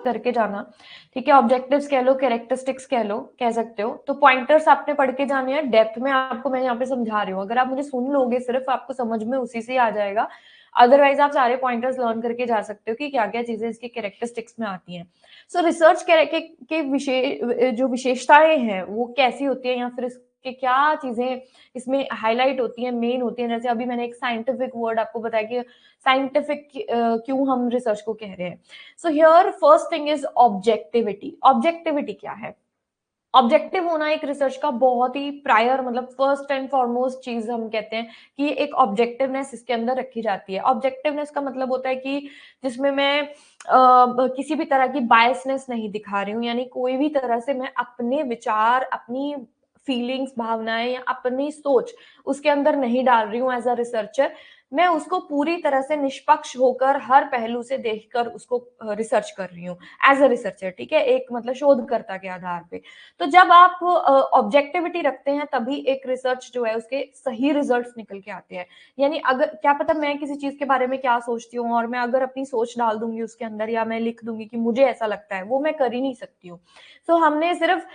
करके जाना, ठीक है। ऑब्जेक्टिव्स कह लो, कैरेक्टरिस्टिक्स कह लो, कह सकते हो। तो पॉइंटर्स आपने पढ़ के जाने हैं, डेप्थ में आपको मैं यहाँ पे समझा रही हूँ। अगर आप मुझे सुन लोगे सिर्फ, आपको समझ में उसी से आ जाएगा। अदरवाइज आप सारे पॉइंटर्स लर्न करके जा सकते हो कि क्या क्या चीजें इसकी कैरेक्टरिस्टिक्स में आती हैं। सो रिसर्च के विशेष जो विशेषताएं हैं वो कैसी होती है, या फिर इसके क्या चीजें इसमें हाईलाइट होती है, मेन होती है। जैसे अभी मैंने एक साइंटिफिक वर्ड आपको बताया कि साइंटिफिक क्यों हम रिसर्च को कह रहे हैं। So here first thing is objectivity. Objectivity क्या है? ऑब्जेक्टिव होना एक रिसर्च का बहुत ही प्रायर, मतलब फर्स्ट एंड फॉरमोस्ट चीज हम कहते हैं कि एक ऑब्जेक्टिवनेस इसके अंदर रखी जाती है। ऑब्जेक्टिवनेस का मतलब होता है कि जिसमें मैं किसी भी तरह की बायसनेस नहीं दिखा रही हूँ, यानी कोई भी तरह से मैं अपने विचार, अपनी फीलिंग्स, भावनाएं या अपनी सोच उसके अंदर नहीं डाल रही हूँ एज अ रिसर्चर। मैं उसको पूरी तरह से निष्पक्ष होकर हर पहलू से देखकर उसको रिसर्च कर रही हूँ एज अ रिसर्चर, ठीक है, एक मतलब शोधकर्ता के आधार पे। तो जब आप ऑब्जेक्टिविटी रखते हैं तभी एक रिसर्च जो है उसके सही रिजल्ट्स निकल के आते हैं। यानी अगर क्या पता मैं किसी चीज के बारे में क्या सोचती हूँ और मैं अगर अपनी सोच डाल दूंगी उसके अंदर, या मैं लिख दूंगी कि मुझे ऐसा लगता है, वो मैं कर ही नहीं सकती हूँ। सो हमने सिर्फ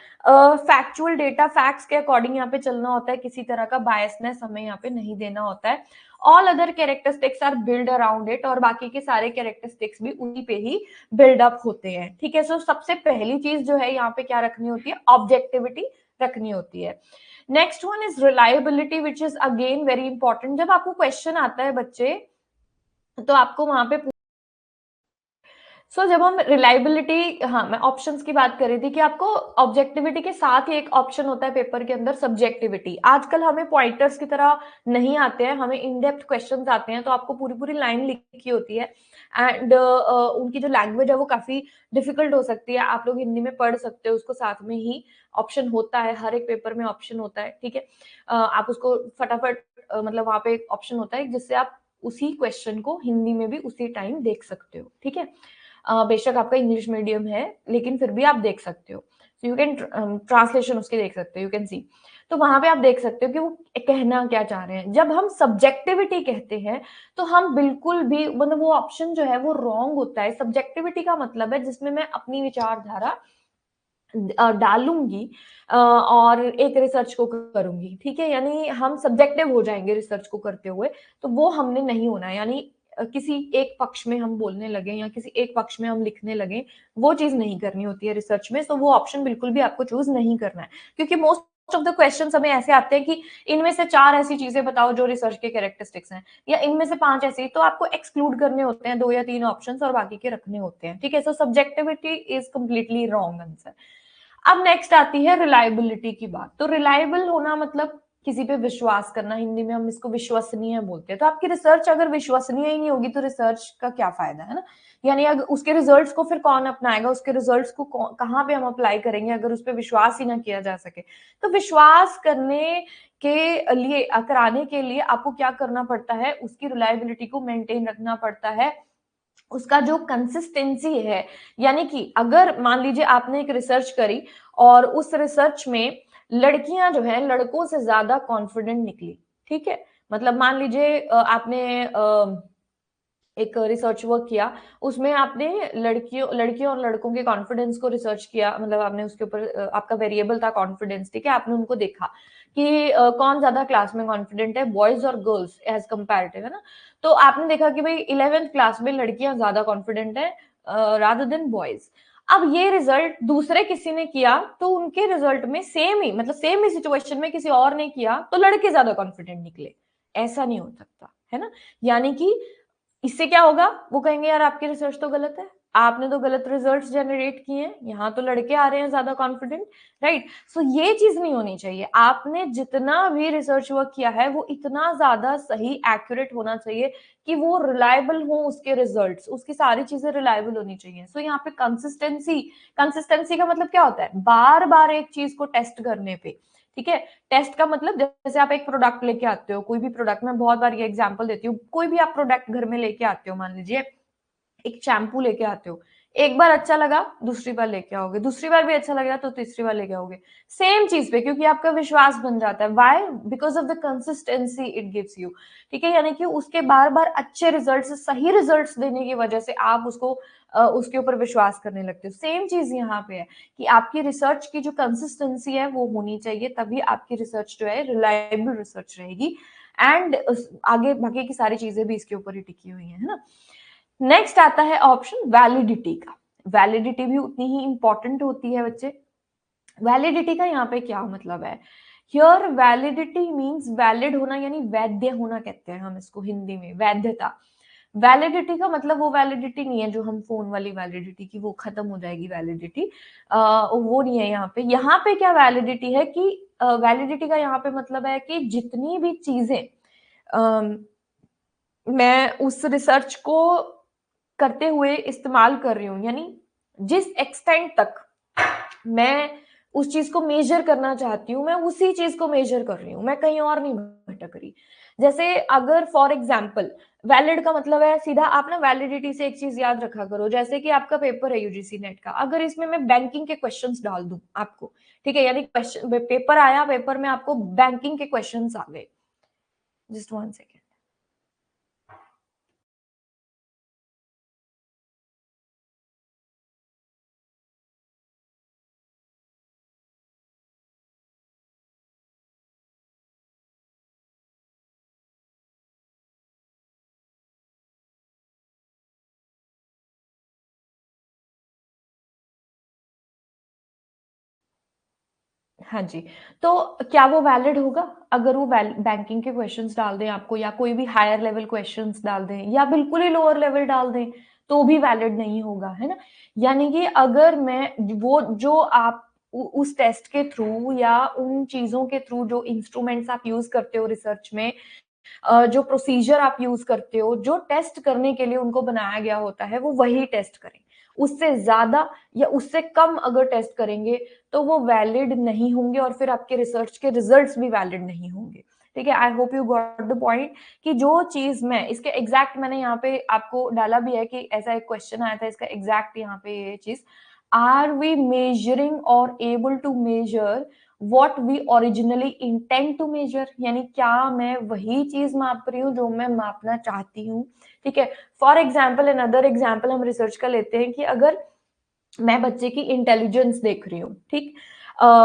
फैक्चुअल डेटा, फैक्ट्स के अकॉर्डिंग यहाँ पे चलना होता है, किसी तरह का बायसनेस हमें यहाँ पे नहीं देना होता है। All other characteristics are build around it, और बाकी के सारे कैरेक्टरिस्टिक्स भी उन्हीं पे ही बिल्डअप होते हैं, ठीक है। सो सबसे पहली चीज जो है यहाँ पे क्या रखनी होती है? ऑब्जेक्टिविटी रखनी होती है। Next one is reliability, which is again very important. जब आपको क्वेश्चन आता है बच्चे, तो आपको वहां पे जब हम रिलायबिलिटी, हाँ मैं ऑप्शंस की बात कर रही थी कि आपको ऑब्जेक्टिविटी के साथ ही एक ऑप्शन होता है पेपर के अंदर, सब्जेक्टिविटी। आजकल हमें पॉइंटर्स की तरह नहीं आते हैं, हमें इन डेप्थ क्वेश्चंस आते हैं, तो आपको पूरी पूरी लाइन लिखी होती है। एंड उनकी जो लैंग्वेज है वो काफी डिफिकल्ट हो सकती है। आप लोग हिंदी में पढ़ सकते हो उसको, साथ में ही ऑप्शन होता है, हर एक पेपर में ऑप्शन होता है, ठीक है। आप उसको फटाफट मतलब वहां पे ऑप्शन होता है जिससे आप उसी क्वेश्चन को हिंदी में भी उसी टाइम देख सकते हो, ठीक है। बेशक आपका इंग्लिश मीडियम है लेकिन फिर भी आप देख सकते हो। यू कैन ट्रांसलेशन उसके देख सकते हो, यू कैन सी। तो वहां पे आप देख सकते हो कि वो कहना क्या चाह रहे हैं। जब हम सब्जेक्टिविटी कहते हैं तो हम बिल्कुल भी, मतलब वो ऑप्शन जो है वो रॉन्ग होता है। सब्जेक्टिविटी का मतलब है जिसमें मैं अपनी विचारधारा डालूंगी और एक रिसर्च को करूंगी, ठीक है। यानी हम सब्जेक्टिव हो जाएंगे रिसर्च को करते हुए, तो वो हमने नहीं होना है। यानी किसी एक पक्ष में हम बोलने लगे या किसी एक पक्ष में हम लिखने लगे, वो चीज नहीं करनी होती है रिसर्च में। तो वो ऑप्शन बिल्कुल भी आपको चूज नहीं करना है, क्योंकि मोस्ट ऑफ द क्वेश्चन हमें ऐसे आते हैं कि इनमें से 4 ऐसी चीजें बताओ जो रिसर्च के कैरेक्टरिस्टिक्स हैं, या इनमें से 5 ऐसी। तो आपको एक्सक्लूड करने होते हैं 2 या 3 ऑप्शंस और बाकी के रखने होते हैं, ठीक है। So subjectivity is completely wrong answer. अब नेक्स्ट आती है रिलायबिलिटी की बात। तो रिलायबल होना मतलब किसी पे विश्वास करना, हिंदी में हम इसको विश्वसनीय बोलते हैं। तो आपकी रिसर्च अगर विश्वसनीय ही नहीं होगी तो रिसर्च का क्या फायदा, है ना। यानी अगर उसके रिजल्ट्स को फिर कौन अपनाएगा, उसके रिजल्ट्स को कहाँ पे हम अप्लाई करेंगे अगर उस पर विश्वास ही ना किया जा सके। तो विश्वास करने के लिए, कराने के लिए आपको क्या करना पड़ता है? उसकी रिलायबिलिटी को मेंटेन रखना पड़ता है, उसका जो कंसिस्टेंसी है। यानी कि अगर मान लीजिए आपने एक रिसर्च करी और उस रिसर्च में लड़कियां जो है लड़कों से ज्यादा कॉन्फिडेंट निकली, ठीक है। मतलब मान लीजिए आपने एक रिसर्च वर्क किया, उसमें आपने लड़कियों लड़कियों और लड़कों के कॉन्फिडेंस को रिसर्च किया, मतलब आपने उसके ऊपर आपका वेरिएबल था कॉन्फिडेंस, ठीक है। आपने उनको देखा कि कौन ज्यादा क्लास में कॉन्फिडेंट है, बॉयज और गर्ल्स एज कंपैरेटिव, है ना। तो आपने देखा कि भाई 11th क्लास में लड़कियां ज्यादा कॉन्फिडेंट है रादर देन बॉयज। अब ये रिजल्ट दूसरे किसी ने किया तो उनके रिजल्ट में सेम ही, मतलब सेम ही सिचुएशन में किसी और ने किया तो लड़के ज्यादा कॉन्फिडेंट निकले। ऐसा नहीं हो सकता, है ना। यानी कि इससे क्या होगा? वो कहेंगे यार आपकी रिसर्च तो गलत है, आपने तो गलत रिजल्ट्स जनरेट किए हैं, यहाँ तो लड़के आ रहे हैं ज्यादा कॉन्फिडेंट, राइट। सो ये चीज नहीं होनी चाहिए। आपने जितना भी रिसर्च वर्क किया है वो इतना ज्यादा सही, एक्यूरेट होना चाहिए कि वो रिलायबल हो, उसके रिजल्ट्स, उसकी सारी चीजें रिलायबल होनी चाहिए। सो यहाँ पे कंसिस्टेंसी, कंसिस्टेंसी का मतलब क्या होता है? बार बार एक चीज को टेस्ट करने पे, ठीक है। टेस्ट का मतलब जैसे आप एक प्रोडक्ट लेके आते हो, कोई भी प्रोडक्ट, मैं बहुत बार ये एग्जांपल देती हूँ, कोई भी आप प्रोडक्ट घर में लेके आते हो, मान लीजिए एक शैम्पू लेके आते हो, एक बार अच्छा लगा, दूसरी बार लेके आओगे, दूसरी बार भी अच्छा लगेगा तो तीसरी बार लेके आओगे, सेम चीज पे, क्योंकि आपका विश्वास बन जाता है। Why? Because of the consistency it gives you. ठीक है, यानी कि उसके बार बार अच्छे रिजल्ट्स, सही रिजल्ट्स देने की वजह से आप उसको उसके ऊपर विश्वास करने लगते हो। सेम चीज यहाँ पे है कि आपकी रिसर्च की जो कंसिस्टेंसी है वो होनी चाहिए, तभी आपकी रिसर्च जो है रिलायबल रिसर्च रहेगी। एंड आगे बाकी की सारी चीजें भी इसके ऊपर ही टिकी हुई है ना। नेक्स्ट आता है ऑप्शन वैलिडिटी का। वैलिडिटी भी उतनी ही इंपॉर्टेंट होती है बच्चे। वैलिडिटी का यहाँ पे क्या मतलब है? हियर वैलिडिटी मींस वैलिड होना, यानी वैध होना कहते हैं हम इसको हिंदी में, वैधता। वैलिडिटी का मतलब वो वैलिडिटी नहीं है जो हम फोन वाली वैलिडिटी की, वो खत्म हो जाएगी वैलिडिटी, वो नहीं है यहाँ पे। यहाँ पे क्या वैलिडिटी है कि वैलिडिटी का यहाँ पे मतलब है कि जितनी भी चीजें मैं उस रिसर्च को करते हुए इस्तेमाल कर रही हूँ, यानी जिस एक्सटेंट तक मैं उस चीज को मेजर करना चाहती हूँ, मैं उसी चीज को मेजर कर रही हूँ, मैं कहीं और नहीं भटक रही। जैसे अगर फॉर एग्जाम्पल वैलिड का मतलब है सीधा, आप ना वैलिडिटी से एक चीज याद रखा करो, जैसे कि आपका पेपर है यूजीसी नेट का, अगर इसमें मैं बैंकिंग के क्वेश्चंस डाल दूं आपको, ठीक है, यानी क्वेश्चन पेपर आया, पेपर में आपको बैंकिंग के क्वेश्चंस आ गए, जस्ट वन सेकेंड। हाँ जी, तो क्या वो वैलिड होगा? अगर वो बैंकिंग के क्वेश्चंस डाल दें आपको, या कोई भी हायर लेवल क्वेश्चंस डाल दें, या बिल्कुल ही लोअर लेवल डाल दें, तो भी वैलिड नहीं होगा, है ना। यानी कि अगर मैं वो जो आप उस टेस्ट के थ्रू या उन चीजों के थ्रू, जो इंस्ट्रूमेंट्स आप यूज करते हो रिसर्च में, जो प्रोसीजर आप यूज करते हो, जो टेस्ट करने के लिए उनको बनाया गया होता है, वो वही टेस्ट करें। उससे ज्यादा या उससे कम अगर टेस्ट करेंगे तो वो वैलिड नहीं होंगे, और फिर आपके रिसर्च के रिजल्ट्स भी वैलिड नहीं होंगे। ठीक है, I hope you got the point कि जो चीज मैं इसके एग्जैक्ट, मैंने यहाँ पे आपको डाला भी है कि ऐसा एक क्वेश्चन आया था, इसका एग्जैक्ट यहाँ पे ये चीज, आर वी मेजरिंग और able to measure what we originally intend to measure, यानी क्या मैं वही चीज माप रही हूँ जो मैं मापना चाहती हूँ। ठीक है, फॉर एग्जाम्पल अनदर एग्जाम्पल हम रिसर्च का लेते हैं कि अगर मैं बच्चे की इंटेलिजेंस देख रही हूँ, ठीक,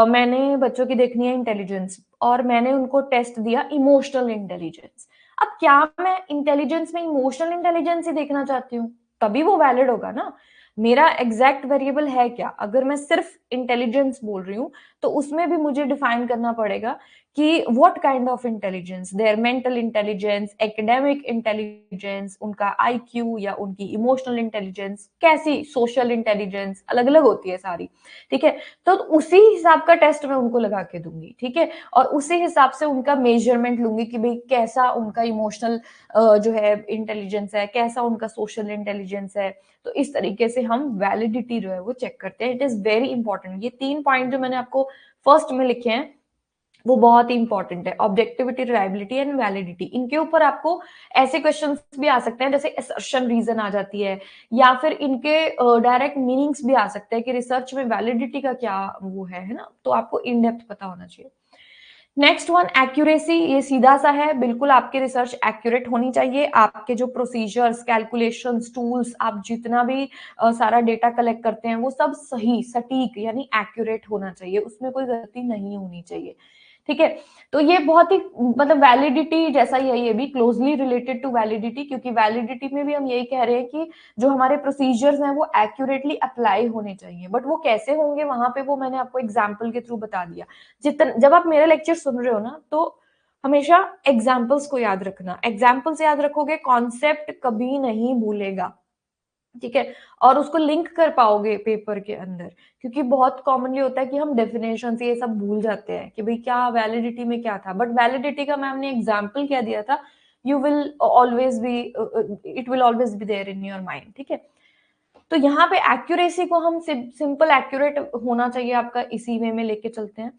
मैंने बच्चों की देखनी है इंटेलिजेंस, और मैंने उनको टेस्ट दिया इमोशनल इंटेलिजेंस। अब क्या मैं इंटेलिजेंस में इमोशनल इंटेलिजेंस ही देखना चाहती हूँ? तभी वो वैलिड होगा ना। मेरा एग्जैक्ट वेरिएबल है क्या? अगर मैं सिर्फ इंटेलिजेंस बोल रही हूँ तो उसमें भी मुझे डिफाइन करना पड़ेगा कि what kind of intelligence, their mental intelligence, academic intelligence, उनका आईक्यू या उनकी इमोशनल इंटेलिजेंस कैसी, सोशल इंटेलिजेंस अलग अलग होती है सारी। ठीक है, तो उसी हिसाब का टेस्ट मैं उनको लगा के दूंगी। ठीक है, और उसी हिसाब से उनका मेजरमेंट लूंगी कि भाई कैसा उनका इमोशनल जो है इंटेलिजेंस है, कैसा उनका सोशल इंटेलिजेंस है। तो इस तरीके से हम वैलिडिटी जो है वो चेक करते हैं। It is very important. ये 3 पॉइंट जो मैंने आपको फर्स्ट में लिखे हैं वो बहुत ही इंपॉर्टेंट है, ऑब्जेक्टिविटी, रिलायबिलिटी एंड वैलिडिटी। इनके ऊपर आपको ऐसे क्वेश्चंस भी आ सकते हैं जैसे असर्शन रीजन आ जाती है, या फिर इनके डायरेक्ट मीनिंग्स भी आ सकते हैं कि रिसर्च में वैलिडिटी का क्या वो है ना, तो आपको इन डेप्थ पता होना चाहिए। नेक्स्ट वन एक्यूरेसी, ये सीधा सा है, बिल्कुल आपकी रिसर्च एक्यूरेट होनी चाहिए। आपके जो प्रोसीजर्स, कैलकुलेशंस, टूल्स, आप जितना भी सारा डेटा कलेक्ट करते हैं वो सब सही, सटीक यानी एक्यूरेट होना चाहिए, उसमें कोई गलती नहीं होनी चाहिए। ठीक है, तो ये बहुत ही मतलब वैलिडिटी जैसा ही है, ये भी क्लोजली रिलेटेड टू वैलिडिटी, क्योंकि वैलिडिटी में भी हम यही कह रहे हैं कि जो हमारे प्रोसीजर्स हैं वो एक्यूरेटली अप्लाई होने चाहिए। बट वो कैसे होंगे वहां पे वो मैंने आपको एग्जाम्पल के थ्रू बता दिया। जब आप मेरा लेक्चर सुन रहे हो ना, तो हमेशा एग्जाम्पल्स को याद रखना, एग्जाम्पल्स याद रखोगे कॉन्सेप्ट कभी नहीं भूलेगा। ठीक है, और उसको लिंक कर पाओगे पेपर के अंदर, क्योंकि बहुत कॉमनली होता है कि हम डेफिनेशन ये सब भूल जाते हैं कि भाई क्या वैलिडिटी में क्या था, बट वैलिडिटी का मैम ने एग्जाम्पल क्या दिया था, you will always be, it will always be there in your mind. ठीक है, तो यहाँ पे एक्यूरेसी को हम सिंपल एक्यूरेट होना चाहिए आपका, इसी वे में लेके चलते हैं।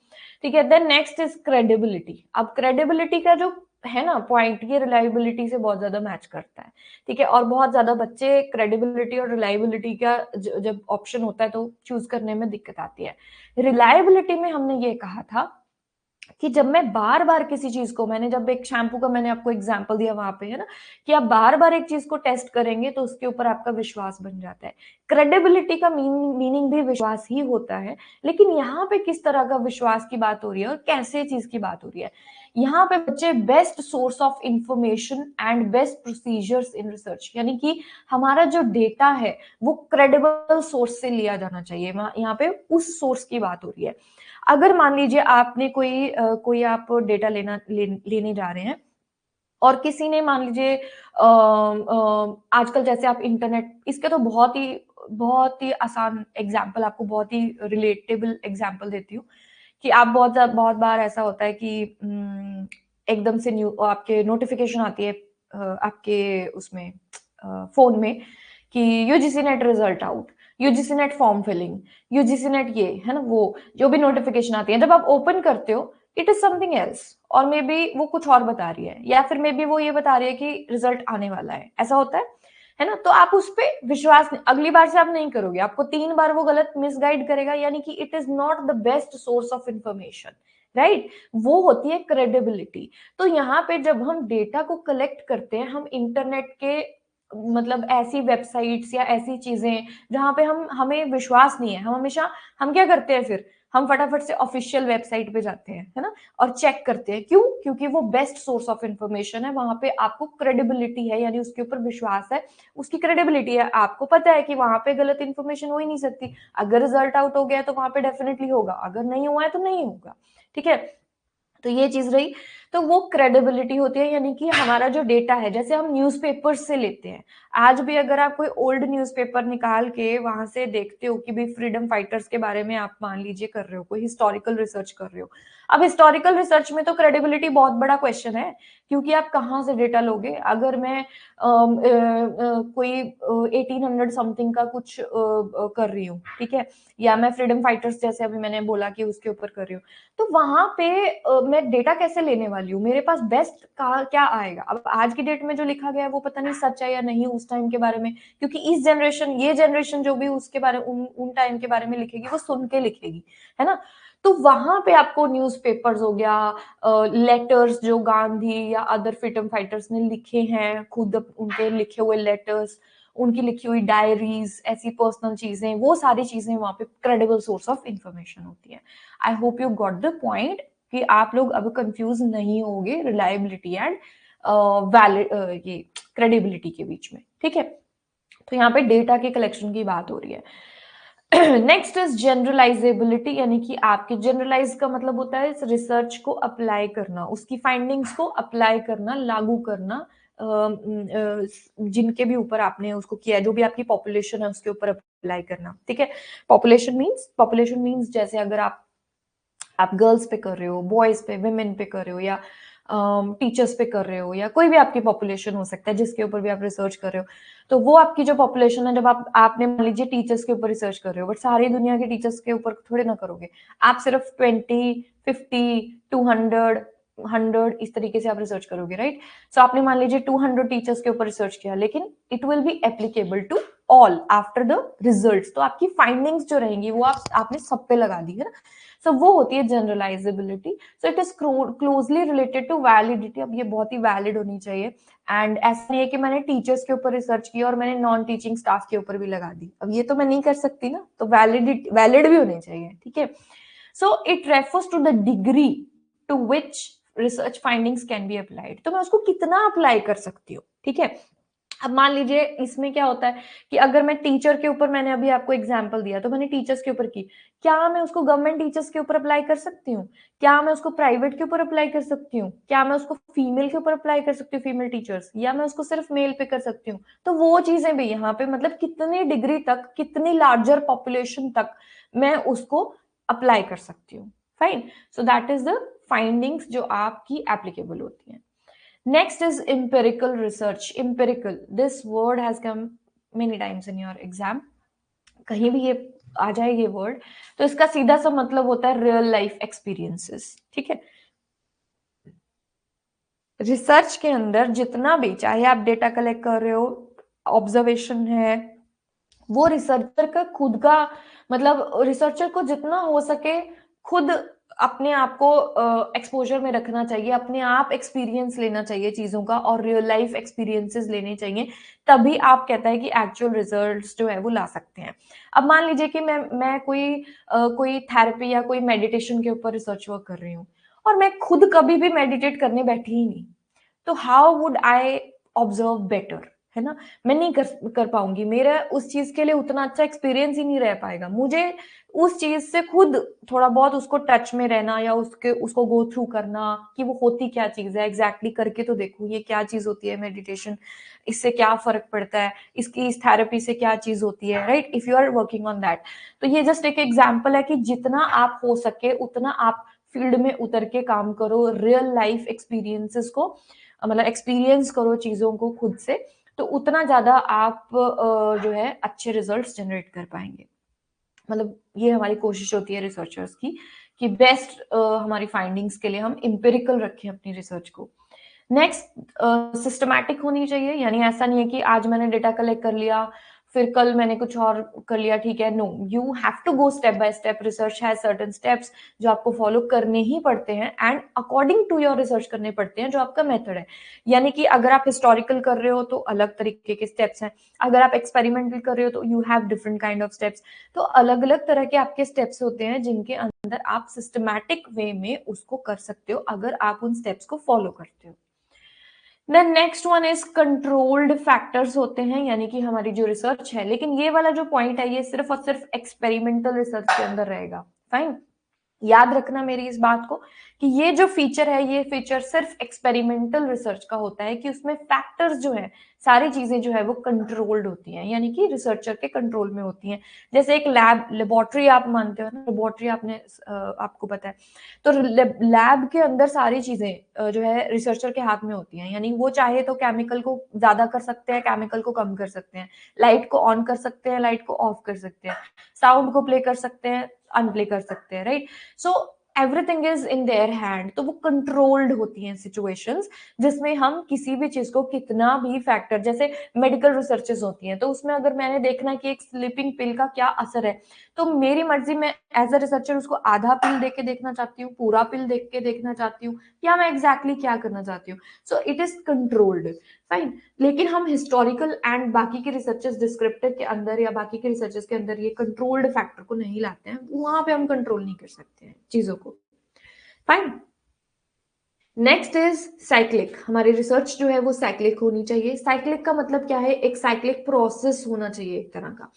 ठीक है, देन नेक्स्ट इज क्रेडिबिलिटी। अब क्रेडिबिलिटी का जो है ना, पॉइंट ये रिलायबिलिटी से बहुत ज्यादा मैच करता है, ठीक है। और बहुत ज्यादा बच्चे क्रेडिबिलिटी और रिलायबिलिटी का जब ऑप्शन होता है तो चूज करने में दिक्कत आती है। रिलायबिलिटी में हमने ये कहा था कि जब मैं बार बार किसी चीज को, मैंने जब एक शैम्पू का मैंने आपको एग्जांपल दिया वहां पे, है ना, कि आप बार बार एक चीज को टेस्ट करेंगे तो उसके ऊपर आपका विश्वास बन जाता है। क्रेडिबिलिटी का मीनिंग भी विश्वास ही होता है, लेकिन यहाँ पे किस तरह का विश्वास की बात हो रही है और कैसे चीज की बात हो रही है। यहाँ पे बच्चे best source of information and best procedures in research, यानी कि हमारा जो डेटा है वो क्रेडिबल सोर्स से लिया जाना चाहिए। यहाँ पे उस सोर्स की बात हो रही है। अगर मान लीजिए आपने कोई आप डेटा लेने जा रहे हैं और किसी ने मान लीजिए आजकल जैसे आप इंटरनेट, इसके तो बहुत ही आसान एग्जाम्पल, आपको बहुत ही रिलेटेबल एग्जाम्पल देती हूँ कि आप बहुत बार ऐसा होता है कि एकदम से आपके नोटिफिकेशन आती है आपके उसमें फोन में कि UGC NET result out, UGC NET form filling, UGC NET ये है ना, वो जो भी नोटिफिकेशन आती है जब आप ओपन करते हो इट इज समथिंग एल्स, और मे बी वो कुछ और बता रही है, या फिर मे बी वो ये बता रही है कि रिजल्ट आने वाला है, ऐसा होता है ना। तो आप उस पर विश्वास अगली बार से आप नहीं करोगे, आपको 3 बार वो गलत मिसगाइड करेगा, यानी कि it is not the best source of information, right. वो होती है क्रेडिबिलिटी। तो यहाँ पे जब हम डेटा को कलेक्ट करते हैं, हम इंटरनेट के मतलब ऐसी वेबसाइट्स या ऐसी चीजें जहां पे हमें विश्वास नहीं है, हम क्या करते हैं फिर, हम फटाफट से ऑफिशियल वेबसाइट पे जाते हैं, है ना, और चेक करते हैं। क्यों? क्योंकि वो बेस्ट सोर्स ऑफ इंफॉर्मेशन है, वहां पे आपको क्रेडिबिलिटी है, यानी उसके ऊपर विश्वास है, उसकी क्रेडिबिलिटी है, आपको पता है कि वहां पे गलत इंफॉर्मेशन हो ही नहीं सकती। अगर रिजल्ट आउट हो गया तो वहां पे डेफिनेटली होगा, अगर नहीं हुआ है तो नहीं होगा, ठीक है। तो ये चीज रही। तो वो क्रेडिबिलिटी होती है, यानी कि हमारा जो डेटा है, जैसे हम न्यूज़पेपर से लेते हैं, आज भी अगर आप कोई ओल्ड न्यूज़पेपर निकाल के वहां से देखते हो कि भाई फ्रीडम फाइटर्स के बारे में आप मान लीजिए कर रहे हो, कोई हिस्टोरिकल रिसर्च कर रहे हो, अब हिस्टोरिकल रिसर्च में तो क्रेडिबिलिटी बहुत बड़ा क्वेश्चन है, क्योंकि आप कहाँ से डेटा लोगे। अगर मैं कोई 1800 समथिंग का कुछ कर रही हूँ, ठीक है, या मैं फ्रीडम फाइटर्स जैसे अभी मैंने बोला कि उसके ऊपर कर रही हूँ, तो वहां पे मैं डेटा कैसे लेने वाली हूँ, मेरे पास बेस्ट का क्या आएगा। अब आज की डेट में जो लिखा गया है वो पता नहीं सच है या नहीं उस टाइम के बारे में, क्योंकि ये जनरेशन जो भी उसके बारे उन टाइम के बारे में लिखेगी वो सुन के लिखेगी, है ना। तो वहां पे आपको न्यूज़पेपर्स हो गया, लेटर्स जो गांधी या अदर फ्रीडम फाइटर्स ने लिखे हैं, खुद उनके लिखे हुए लेटर्स, उनकी लिखी हुई डायरीज, ऐसी पर्सनल चीजें, वो सारी चीजें वहां पे क्रेडिबल सोर्स ऑफ इंफॉर्मेशन होती है। I hope you got the point कि आप लोग अब कंफ्यूज नहीं होगे रिलायबिलिटी एंड वैलिड ये क्रेडिबिलिटी के बीच में, ठीक है। तो यहाँ पे डेटा के कलेक्शन की बात हो रही है। नेक्स्ट इज जनरलाइजेबिलिटी, यानी कि आपके जनरलाइज का मतलब होता है इस रिसर्च को अप्लाई करना, उसकी फाइंडिंग्स को अप्लाई करना, लागू करना, जिनके भी ऊपर आपने उसको किया है, जो भी आपकी पॉपुलेशन है उसके ऊपर अप्लाई करना, ठीक है। पॉपुलेशन मीन्स जैसे अगर आप गर्ल्स पे कर रहे हो, बॉयज पे, विमेन पे कर रहे हो, या टीचर्स पे कर रहे हो, या कोई भी आपकी पॉपुलेशन हो सकता है जिसके ऊपर भी आप रिसर्च कर रहे हो, तो वो आपकी जो पॉपुलेशन है, जब आपने मान लीजिए टीचर्स के ऊपर रिसर्च कर रहे हो, बट सारी दुनिया के टीचर्स के ऊपर थोड़े ना करोगे, आप सिर्फ 20, 50, 200, 100 इस तरीके से आप रिसर्च करोगे, राइट। सो आपने मान लीजिए 200 टीचर्स के ऊपर रिसर्च किया, लेकिन it will be applicable to all after the results, तो आपकी फाइंडिंग्स जो रहेंगी वो आपने सब पे लगा दी, है ना। सो वो होती है generalisability. So it is closely related to validity. अब ये बहुत ही वैलिड होनी चाहिए, एंड ऐसा नहीं है कि मैंने टीचर्स के ऊपर रिसर्च किया और मैंने नॉन टीचिंग स्टाफ के ऊपर भी लगा दी, अब ये तो मैं नहीं कर सकती ना, तो वैलिड भी होनी चाहिए, ठीक है। So it refers to the degree to which research findings can be applied, तो मैं उसको कितना अप्लाई कर सकती हूँ, ठीक है। अब मान लीजिए इसमें क्या होता है कि अगर मैं टीचर के ऊपर, मैंने अभी आपको एग्जांपल दिया, तो मैंने टीचर्स के ऊपर की, क्या मैं उसको गवर्नमेंट टीचर्स के ऊपर अप्लाई कर सकती हूँ? क्या मैं उसको प्राइवेट के ऊपर अप्लाई कर सकती हूँ? क्या मैं उसको फीमेल के ऊपर अप्लाई कर सकती हूँ, फीमेल टीचर्स, या मैं उसको सिर्फ मेल पे कर सकती हूँ? तो वो चीजें भी यहाँ पे, मतलब कितनी डिग्री तक, कितनी लार्जर पॉपुलेशन तक मैं उसको अप्लाई कर सकती हूँ, fine. So that is the findings जो आपकी एप्लीकेबल होती है। Next is empirical research. Empirical. This word has come many times in your exam. कहीं भी ये आ जाए ये वर्ड, तो इसका सीधा सा मतलब होता है रियल लाइफ एक्सपीरियंसेस, ठीक है। रिसर्च के अंदर जितना भी, चाहे आप डेटा कलेक्ट कर रहे हो, ऑब्जर्वेशन है, वो रिसर्चर का खुद का, मतलब रिसर्चर को जितना हो सके खुद अपने आप को एक्सपोजर में रखना चाहिए, अपने आप एक्सपीरियंस लेना चाहिए चीजों का, और रियल लाइफ एक्सपीरियंसेस लेने चाहिए, तभी आप कहता है कि एक्चुअल रिजल्ट्स जो है वो ला सकते हैं। अब मान लीजिए कि मैं कोई थेरेपी या कोई मेडिटेशन के ऊपर रिसर्च वर्क कर रही हूँ, और मैं खुद कभी भी मेडिटेट करने बैठी ही नहीं, तो how would I observe better, है ना? मैं नहीं कर पाऊंगी, मेरा उस चीज के लिए उतना अच्छा एक्सपीरियंस ही नहीं रह पाएगा। मुझे उस चीज से खुद थोड़ा बहुत उसको टच में रहना, या उसको गो थ्रू करना कि वो होती क्या चीज है, एग्जैक्टली करके तो देखूं ये क्या चीज होती है मेडिटेशन, इससे क्या फर्क पड़ता है, इसकी इस थेरेपी से क्या चीज होती है, right? If you are working on that. तो ये जस्ट एक एग्जाम्पल है कि जितना आप हो सके उतना आप फील्ड में उतर के काम करो, रियल लाइफ एक्सपीरियंसेस को मतलब एक्सपीरियंस करो चीजों को खुद से, तो उतना ज्यादा आप जो है अच्छे रिजल्ट्स जनरेट कर पाएंगे। मतलब ये हमारी कोशिश होती है रिसर्चर्स की कि बेस्ट हमारी फाइंडिंग्स के लिए हम इम्पेरिकल रखें अपनी रिसर्च को। नेक्स्ट, सिस्टमैटिक होनी चाहिए, यानी ऐसा नहीं है कि आज मैंने डेटा कलेक्ट कर लिया फिर कल मैंने कुछ और कर लिया, ठीक है? No, you have to go step by step. Research has certain steps जो आपको फॉलो करने ही पड़ते हैं, and according to your research करने पड़ते हैं जो आपका मेथड है। यानी कि अगर आप हिस्टोरिकल कर रहे हो तो अलग तरीके के स्टेप्स हैं, अगर आप एक्सपेरिमेंटल कर रहे हो तो you have different kind of steps. तो अलग अलग तरह के आपके स्टेप्स होते हैं जिनके अंदर आप सिस्टमैटिक वे में उसको कर सकते हो अगर आप उन स्टेप्स को फॉलो करते हो। Then next one is controlled factors होते हैं, यानी कि हमारी जो रिसर्च है, लेकिन ये वाला जो पॉइंट है ये सिर्फ और सिर्फ एक्सपेरिमेंटल रिसर्च के अंदर रहेगा। फाइन, याद रखना मेरी इस बात को कि ये जो फीचर है ये फीचर सिर्फ एक्सपेरिमेंटल रिसर्च का होता है, कि उसमें फैक्टर्स जो है, सारी चीजें जो है वो कंट्रोल्ड होती हैं, यानी कि रिसर्चर के कंट्रोल में होती हैं। जैसे एक लेबोरेटरी आप मानते हो ना, लेबोरेटरी आपको पता है, तो लैब के अंदर सारी चीजें जो है रिसर्चर के हाथ में होती हैं, यानी वो चाहे तो केमिकल को ज्यादा कर सकते हैं, केमिकल को कम कर सकते हैं, लाइट को ऑन कर सकते हैं, लाइट को ऑफ कर सकते हैं, साउंड को प्ले कर सकते हैं, अनप्ले कर सकते हैं, right? So everything is in their hand. तो वो कंट्रोल्ड होती हैं सिचुएशंस जिसमें हम किसी भी चीज को कितना भी फैक्टर, जैसे मेडिकल रिसर्चेस होती हैं, तो उसमें अगर मैंने देखना कि एक स्लीपिंग पिल का क्या असर है, तो मेरी मर्जी, मैं एज अ रिसर्चर उसको आधा पिल देख के देखना चाहती हूँ, पूरा पिल देख के देखना चाहती हूँ, या मैं एग्जैक्टली क्या करना चाहती हूँ। सो इट इज कंट्रोल्ड। फाइन, लेकिन हम हिस्टोरिकल एंड बाकी के रिसर्चेस डिस्क्रिप्टिव के अंदर या बाकी के रिसर्चेस के अंदर ये कंट्रोल्ड फैक्टर को नहीं लाते हैं, वहां पे हम कंट्रोल नहीं कर सकते हैं चीजों को। Fine, next is cyclic. हमारी रिसर्च जो है वो साइक्लिक होनी चाहिए। साइक्लिक का मतलब क्या है? एक साइक्लिक प्रोसेस होना चाहिए एक तरह का।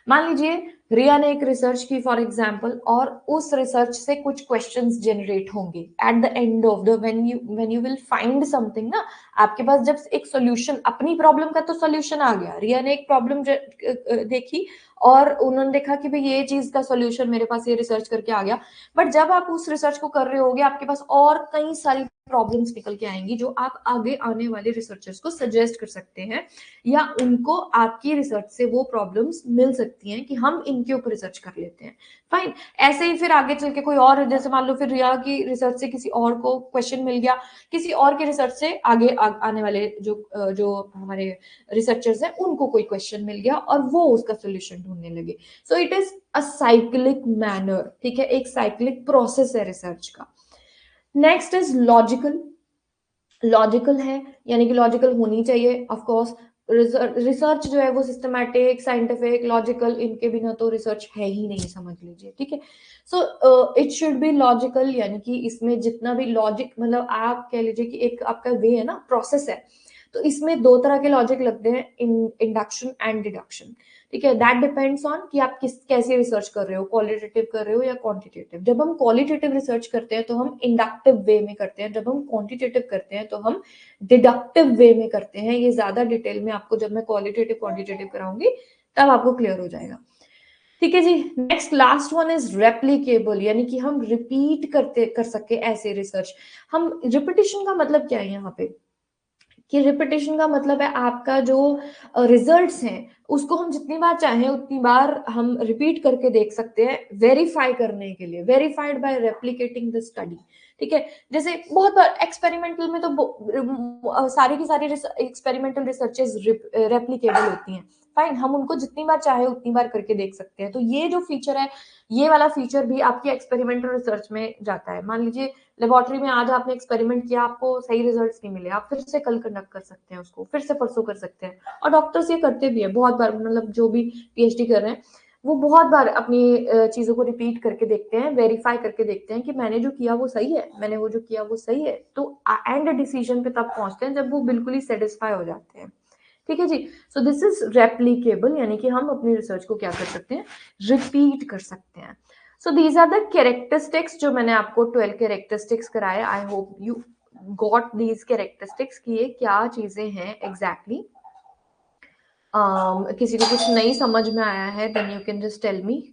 मान लीजिए रिया ने एक रिसर्च की फॉर एग्जांपल, और उस रिसर्च से कुछ क्वेश्चंस जनरेट होंगे at the end of the when you will find something ना, आपके पास जब एक सोल्यूशन, अपनी प्रॉब्लम का तो सोल्यूशन आ गया, रिया ने एक प्रॉब्लम देखी और उन्होंने देखा कि भाई ये चीज का सोल्यूशन मेरे पास, ये रिसर्च करके आ गया। बट जब आप उस रिसर्च को कर रहे होगे आपके पास और कई सारी प्रॉब्लम्स निकल के आएंगी जो आप आगे आने वाले रिसर्चर्स को सजेस्ट कर सकते हैं, या उनको आपकी रिसर्च से वो प्रॉब्लम्स मिल सकती हैं कि हम इनके ऊपर रिसर्च कर लेते हैं। फाइन, ऐसे ही फिर आगे चल के कोई और, जैसे मान लो फिर रिया की रिसर्च से किसी और को क्वेश्चन मिल गया, किसी और के रिसर्च से आगे आने वाले जो हमारे रिसर्चर्स हैं उनको कोई क्वेश्चन मिल गया और वो उसका सोल्यूशन ढूंढने लगे। सो it is a cyclic manner, ठीक है? एक साइक्लिक प्रोसेस है रिसर्च का। Next is logical. लॉजिकल है, यानी कि लॉजिकल होनी चाहिए ऑफ कोर्स। रिसर्च जो है वो सिस्टमैटिक, साइंटिफिक, लॉजिकल, इनके बिना तो रिसर्च है ही नहीं, समझ लीजिए, ठीक है? So it should be logical, यानी कि इसमें जितना भी लॉजिक, मतलब आप कह लीजिए कि एक आपका वे है ना, प्रोसेस है, तो इसमें दो तरह के लॉजिक लगते हैं, इंडक्शन एंड डिडक्शन, ठीक है? दैट डिपेंड्स ऑन कि आप किस कैसे रिसर्च कर रहे हो, क्वालिटेटिव कर रहे हो या क्वांटिटेटिव। जब हम क्वालिटेटिव रिसर्च करते हैं तो हम इंडक्टिव वे में करते हैं, जब हम क्वांटिटेटिव करते हैं तो हम डिडक्टिव वे में करते हैं। ये ज्यादा डिटेल में आपको जब मैं क्वालिटेटिव क्वांटिटेटिव कराऊंगी तब आपको क्लियर हो जाएगा, ठीक है जी? Next last one is replicable, यानी कि हम रिपीट कर सके ऐसे रिसर्च। हम रिपीटिशन का मतलब क्या है यहाँ पे, कि रिपीटिशन का मतलब है आपका जो रिजल्ट्स हैं उसको हम जितनी बार चाहें उतनी बार हम रिपीट करके देख सकते हैं, वेरीफाई करने के लिए, verified bye replicating the study, ठीक है? जैसे बहुत बार एक्सपेरिमेंटल में तो सारी की सारी एक्सपेरिमेंटल रिसर्चेस रेप्लिकेबल होती हैं। फाइन, हम उनको जितनी बार चाहे उतनी बार करके देख सकते हैं। तो ये जो फीचर है, ये वाला फीचर भी आपकी एक्सपेरिमेंटल रिसर्च में जाता है। मान लीजिए लेबोरेटरी में आज आपने एक्सपेरिमेंट किया, आपको सही रिजल्ट्स नहीं मिले, आप फिर से कल कंडक्ट कर सकते हैं उसको, फिर से परसों कर सकते हैं। और डॉक्टर्स ये करते भी है बहुत बार, मतलब जो भी पीएचडी कर रहे हैं वो बहुत बार अपनी चीजों को रिपीट करके देखते हैं, वेरीफाई करके देखते हैं कि मैंने जो किया वो सही है, मैंने वो जो किया वो सही है। तो एंड डिसीजन पे तब पहुंचते हैं जब वो बिल्कुल ही सेटिस्फाई हो जाते हैं। ठीक है जी। सो दिस इज रेप्लीकेबल, यानी कि हम अपनी रिसर्च को क्या कर सकते हैं, रिपीट कर सकते हैं। So these are the characteristics जो मैंने आपको 12 कैरेक्टरिस्टिक्स कराए। I hope you got these characteristics कि ये क्या चीजें हैं एग्जैक्टली। किसी को कुछ नहीं समझ में आया है then you can just tell me.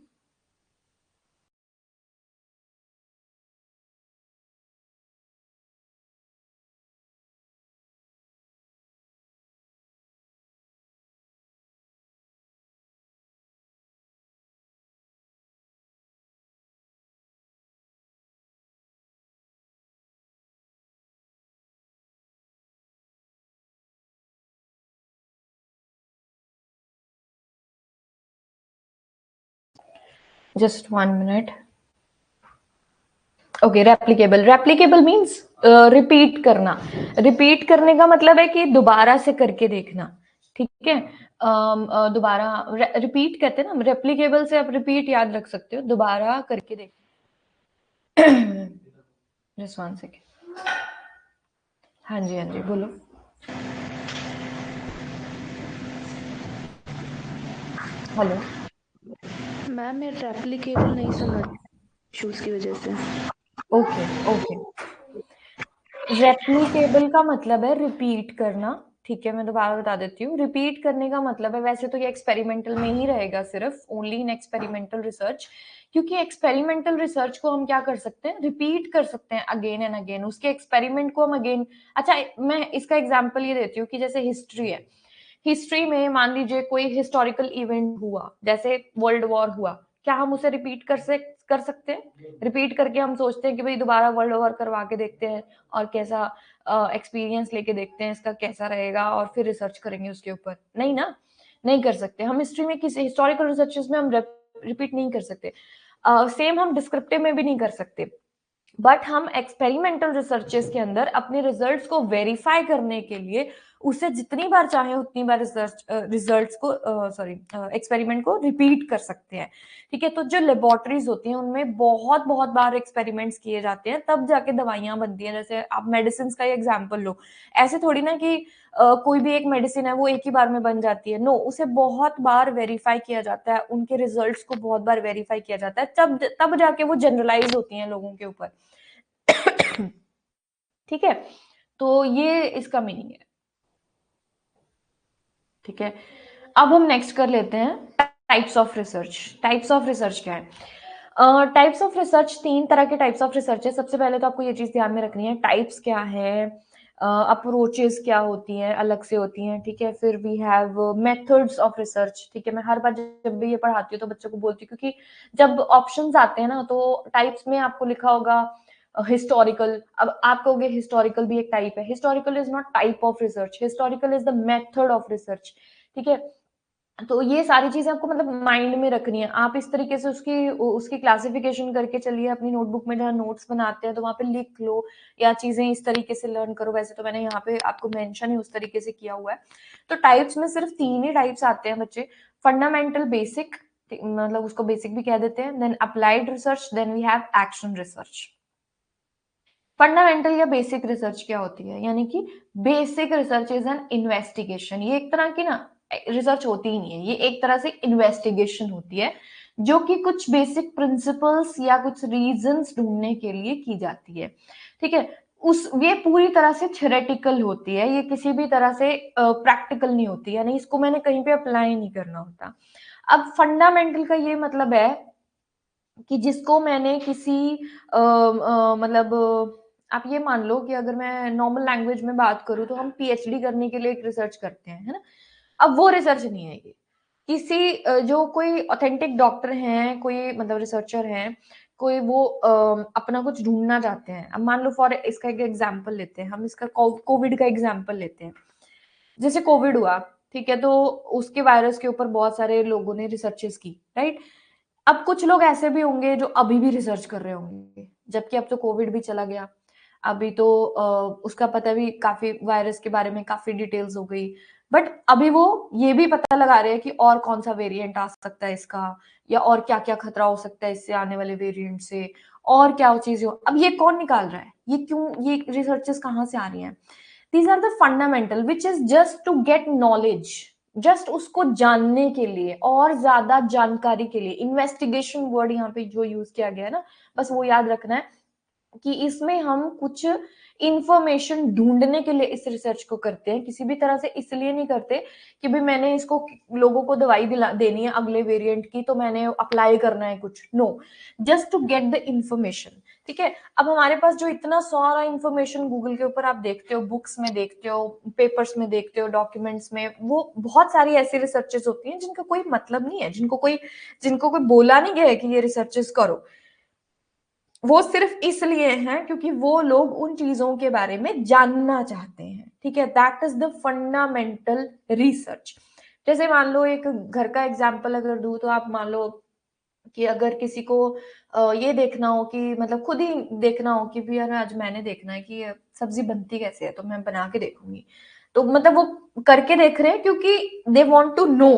Just 1 minute. Okay, replicable, replicable means repeat करना। रिपीट करने का मतलब है कि दोबारा से करके देखना। ठीक है, दोबारा रिपीट कहते हैं ना, रेप्लीकेबल से आप रिपीट याद रख सकते हो, दोबारा करके देख। Just 1 second. हाँ जी, हाँ जी, बोलो। हेलो मैम, मैं रेप्लिकेबल नहीं समझ इश्यूज की वजह से। Okay okay. रेप्लीकेबल का मतलब है रिपीट करना। ठीक है, मैं दोबारा बता देती हूँ। रिपीट करने का मतलब है, वैसे तो ये एक्सपेरिमेंटल में ही रहेगा, सिर्फ ओनली इन एक्सपेरिमेंटल रिसर्च, क्योंकि एक्सपेरिमेंटल रिसर्च को हम क्या कर सकते हैं, रिपीट कर सकते हैं अगेन एंड अगेन। उसके एक्सपेरिमेंट को हम अगेन, अच्छा मैं इसका एग्जाम्पल ये देती हूँ कि जैसे हिस्ट्री है, हिस्ट्री में मान लीजिए कोई हिस्टोरिकल इवेंट हुआ, जैसे वर्ल्ड वॉर हुआ, क्या हम उसे रिपीट कर सकते हैं? रिपीट करके हम सोचते हैं कि भाई दोबारा वर्ल्ड वॉर करवा के देखते हैं और कैसा एक्सपीरियंस लेके देखते हैं इसका कैसा रहेगा, और फिर रिसर्च करेंगे उसके ऊपर? नहीं ना, नहीं कर सकते। हम हिस्ट्री में किसी हिस्टोरिकल रिसर्चेस में हम रिपीट नहीं कर सकते। सेम हम डिस्क्रिप्टिव में भी नहीं कर सकते। बट हम एक्सपेरिमेंटल रिसर्चेस के अंदर अपने रिजल्ट्स को वेरीफाई करने के लिए उसे जितनी बार चाहे उतनी बार रिजल्ट्स को, सॉरी, एक्सपेरिमेंट को रिपीट कर सकते हैं। ठीक है, तो जो लेबोरेटरीज होती हैं उनमें बहुत बहुत बार एक्सपेरिमेंट्स किए जाते हैं, तब जाके दवाइयां बनती हैं। जैसे आप मेडिसिन का ही एग्जाम्पल लो, ऐसे थोड़ी ना कि कोई भी एक मेडिसिन है वो एक ही बार में बन जाती है। नो, उसे बहुत बार वेरीफाई किया जाता है, उनके रिजल्ट्स को बहुत बार वेरीफाई किया जाता है, तब जाके वो जनरलाइज होती हैं लोगों के ऊपर। ठीक है, तो ये इसका मीनिंग है। ठीक है, अब हम नेक्स्ट कर लेते हैं types of research. Types of research क्या है? टाइप्स ऑफ रिसर्च, 3 तरह के टाइप्स ऑफ रिसर्च है। सबसे पहले तो आपको ये चीज ध्यान में रखनी है, टाइप्स क्या है, अप्रोचेस क्या होती हैं, अलग से होती हैं। ठीक है, फिर we have methods of research. ठीक है, मैं हर बार जब भी ये पढ़ाती हूँ तो बच्चों को बोलती हूँ, क्योंकि जब ऑप्शंस आते हैं ना तो टाइप्स में आपको लिखा होगा हिस्टोरिकल। अब आप कहोगे हिस्टोरिकल भी एक टाइप है। Historical is not type of research, historical is the method of research. ठीक है, तो ये सारी चीजें आपको मतलब माइंड में रखनी है। आप इस तरीके से उसकी उसकी क्लासिफिकेशन करके चलिए, अपनी नोटबुक में जहाँ नोट्स बनाते हैं तो वहां पे लिख लो, या चीजें इस तरीके से लर्न करो। वैसे तो मैंने यहाँ पे आपको मेंशन ही उस तरीके से किया हुआ है। तो टाइप्स में सिर्फ 3 ही टाइप्स आते हैं बच्चे। फंडामेंटल, बेसिक, मतलब उसको बेसिक भी कह देते हैं, then applied research, then we have action research. Fundamental या बेसिक रिसर्च क्या होती है, यानी कि basic research is an investigation. ये एक तरह की ना रिसर्च होती ही नहीं है, ये एक तरह से इन्वेस्टिगेशन होती है, जो कि कुछ बेसिक प्रिंसिपल्स या कुछ रीजंस ढूंढने के लिए की जाती है। ठीक है, उस ये पूरी तरह से थ्योरेटिकल होती है, ये किसी भी तरह से प्रैक्टिकल नहीं होती, यानी इसको मैंने कहीं पे अप्लाई नहीं करना होता। अब फंडामेंटल का ये मतलब है कि जिसको मैंने किसी मतलब आप ये मान लो कि अगर मैं नॉर्मल लैंग्वेज में बात करूं तो हम पीएचडी करने के लिए एक रिसर्च करते हैं, है ना? अब वो रिसर्च नहीं है ये। किसी जो कोई ऑथेंटिक डॉक्टर हैं, कोई मतलब रिसर्चर हैं, कोई वो अपना कुछ ढूंढना चाहते हैं। अब मान लो फॉर इसका एक एग्जांपल लेते हैं, हम इसका कोविड का एग्जांपल लेते हैं। जैसे कोविड हुआ, ठीक है, तो उसके वायरस के ऊपर बहुत सारे लोगों ने रिसर्चेस की, राइट। अब कुछ लोग ऐसे भी होंगे जो अभी भी रिसर्च कर रहे होंगे, जबकि अब तो कोविड भी चला गया। अभी तो उसका पता भी, काफी वायरस के बारे में काफी डिटेल्स हो गई, बट अभी वो ये भी पता लगा रहे हैं कि और कौन सा वेरिएंट आ सकता है इसका, या और क्या क्या खतरा हो सकता है इससे आने वाले वेरिएंट से, और क्या चीजें अब ये कौन निकाल रहा है, ये क्यों, ये रिसर्चेस कहाँ से आ रही हैं? These are the fundamental which is just to get knowledge, just उसको जानने के लिए और ज्यादा जानकारी के लिए। इन्वेस्टिगेशन वर्ड यहाँ पे जो यूज किया गया है ना, बस वो याद रखना है कि इसमें हम कुछ इंफॉर्मेशन ढूंढने के लिए इस रिसर्च को करते हैं, किसी भी तरह से इसलिए नहीं करते कि भाई मैंने इसको, लोगों को दवाई दिला देनी है अगले वेरिएंट की तो मैंने अप्लाई करना है कुछ, no, just to get the information. ठीक है, अब हमारे पास जो इतना सारा इंफॉर्मेशन गूगल के ऊपर आप देखते हो, बुक्स में देखते हो, पेपर्स में देखते हो, डॉक्यूमेंट्स में, वो बहुत सारी ऐसी रिसर्चेस होती हैं जिनका कोई मतलब नहीं है, जिनको कोई बोला नहीं गया है कि ये रिसर्चेस करो। वो सिर्फ इसलिए हैं क्योंकि वो लोग उन चीजों के बारे में जानना चाहते हैं। ठीक है, that is the fundamental research. जैसे मान लो एक घर का एग्जाम्पल अगर दूं तो आप मान लो कि अगर किसी को ये देखना हो कि मतलब खुद ही देखना हो कि भी यार आज मैंने देखना है कि ये सब्जी बनती कैसे है, तो मैं बना के देखूंगी। तो मतलब वो करके देख रहे हैं क्योंकि दे वांट टू नो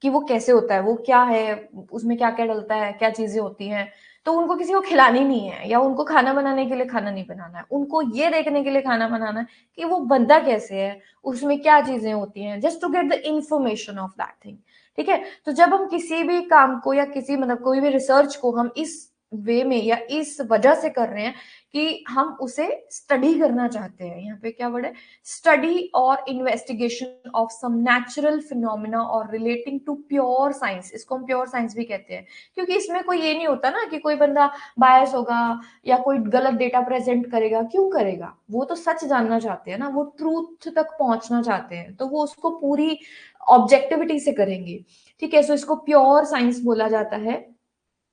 कि वो कैसे होता है, वो क्या है, उसमें क्या क्या डलता है, क्या चीजें होती हैं। तो उनको किसी को खिलानी नहीं है, या उनको खाना बनाने के लिए खाना नहीं बनाना है, उनको ये देखने के लिए खाना बनाना है कि वो बनता कैसे है, उसमें क्या चीजें होती हैं, just to get the information of that thing. ठीक है, तो जब हम किसी भी काम को या किसी मतलब कोई भी रिसर्च को हम इस वे में या इस वजह से कर रहे हैं कि हम उसे स्टडी करना चाहते हैं, यहाँ पे क्या वर्ड है, स्टडी और investigation of some natural phenomena और रिलेटिंग टू प्योर साइंस, इसको हम प्योर साइंस भी कहते हैं, क्योंकि इसमें कोई ये नहीं होता ना कि कोई बंदा बायस होगा या कोई गलत डेटा प्रेजेंट करेगा, क्यों करेगा, वो तो सच जानना चाहते हैं ना, वो ट्रूथ तक पहुंचना चाहते हैं, तो वो उसको पूरी ऑब्जेक्टिविटी से करेंगे। ठीक है, सो इसको प्योर साइंस बोला जाता है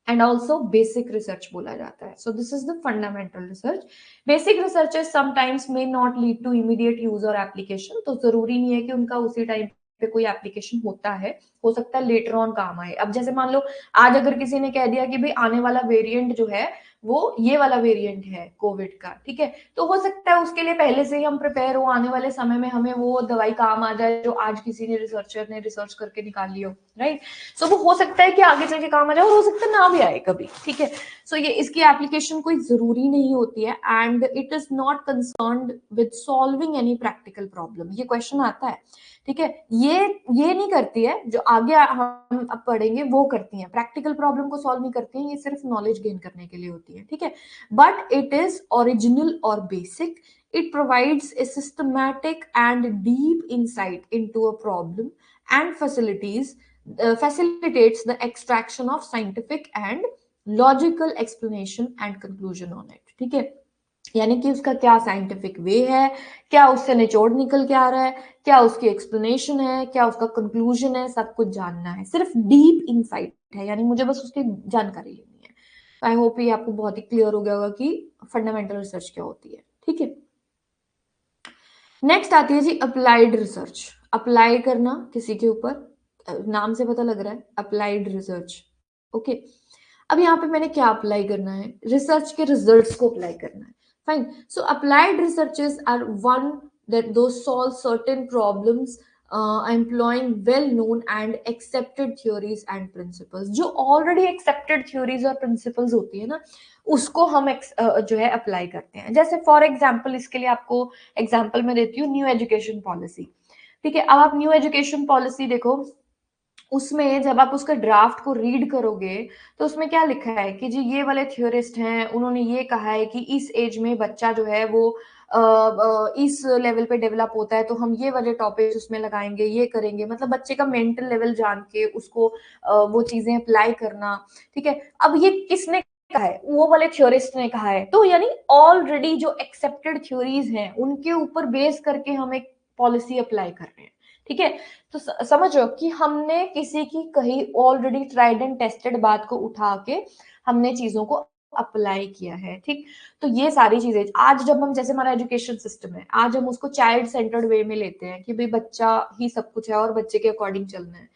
एंड ऑल्सो बेसिक रिसर्च बोला जाता है। So this is the fundamental research. Basic researches sometimes may not lead to immediate use और एप्लीकेशन, तो जरूरी नहीं है कि उनका उसी टाइम पे कोई एप्लीकेशन होता है, हो सकता है लेटर ऑन काम आए। अब जैसे मान लो आज अगर किसी ने कह दिया कि भाई आने वाला वेरिएंट जो है वो ये वाला वेरिएंट है कोविड का, ठीक है, तो हो सकता है उसके लिए पहले से ही हम प्रिपेयर हो, आने वाले समय में हमें वो दवाई काम आ जाए जो आज किसी ने रिसर्चर ने रिसर्च करके निकाली हो, राइट। सो वो हो सकता है कि आगे चल के काम आ जाए और हो सकता है ना भी आए कभी। ठीक है, सो ये इसकी एप्लीकेशन कोई जरूरी नहीं होती है and it is not concerned with solving any practical problem. ये क्वेश्चन आता है, ठीक है, ये नहीं करती है, जो आगे हम अब पढ़ेंगे वो करती हैं, प्रैक्टिकल प्रॉब्लम को सॉल्व नहीं करती हैं, ये सिर्फ नॉलेज गेन करने के लिए होती है। ठीक है, बट इट इज ओरिजिनल और basic, it provides a systematic and deep insight into a problem and facilitates the extraction of scientific and logical explanation and conclusion on it। ठीक है, यानी कि उसका क्या साइंटिफिक वे है, क्या उससे निचोड़ निकल के आ रहा है, क्या उसकी एक्सप्लेनेशन है, क्या उसका कंक्लूजन है, सब कुछ जानना है, सिर्फ डीप इनसाइट है, यानी मुझे बस उसकी जानकारी लेनी है। आई होप ये आपको बहुत ही क्लियर हो गया होगा कि फंडामेंटल रिसर्च क्या होती है। ठीक है, नेक्स्ट आती है जी अप्लाइड रिसर्च। अप्लाई करना किसी के ऊपर, नाम से पता लग रहा है अप्लाइड रिसर्च। ओके, अब यहाँ पे मैंने क्या अप्लाई करना है, रिसर्च के रिजल्ट्स को अप्लाई करना है। Fine, so applied researches are one that those solve certain problems employing well known and accepted theories and principles। जो already accepted theories और principles होती है ना, उसको हम जो है अप्लाई करते हैं। जैसे फॉर एग्जाम्पल, इसके लिए आपको एग्जाम्पल मैं देती हूँ, न्यू एजुकेशन पॉलिसी। ठीक है, अब आप न्यू एजुकेशन पॉलिसी देखो, उसमें जब आप उसका ड्राफ्ट को रीड करोगे तो उसमें क्या लिखा है कि जी ये वाले थ्योरिस्ट हैं, उन्होंने ये कहा है कि इस एज में बच्चा जो है वो इस लेवल पे डेवलप होता है, तो हम ये वाले टॉपिक उसमें लगाएंगे, ये करेंगे, मतलब बच्चे का मेंटल लेवल जान के उसको वो चीजें अप्लाई करना। ठीक है, अब ये किसने कहा है, वो वाले थ्योरिस्ट ने कहा है, तो यानी ऑलरेडी जो एक्सेप्टेड थ्योरीज हैं उनके ऊपर बेस करके हम एक पॉलिसी अप्लाई कर रहे हैं। ठीक है, तो समझो कि हमने किसी की कही ऑलरेडी ट्राइड एंड टेस्टेड बात को उठा के हमने चीजों को अप्लाई किया है, ठीक। तो ये सारी चीजें आज जब हम, जैसे हमारा एजुकेशन सिस्टम है, आज हम उसको चाइल्ड सेंटर्ड वे में लेते हैं कि भाई बच्चा ही सब कुछ है और बच्चे के अकॉर्डिंग चलना है।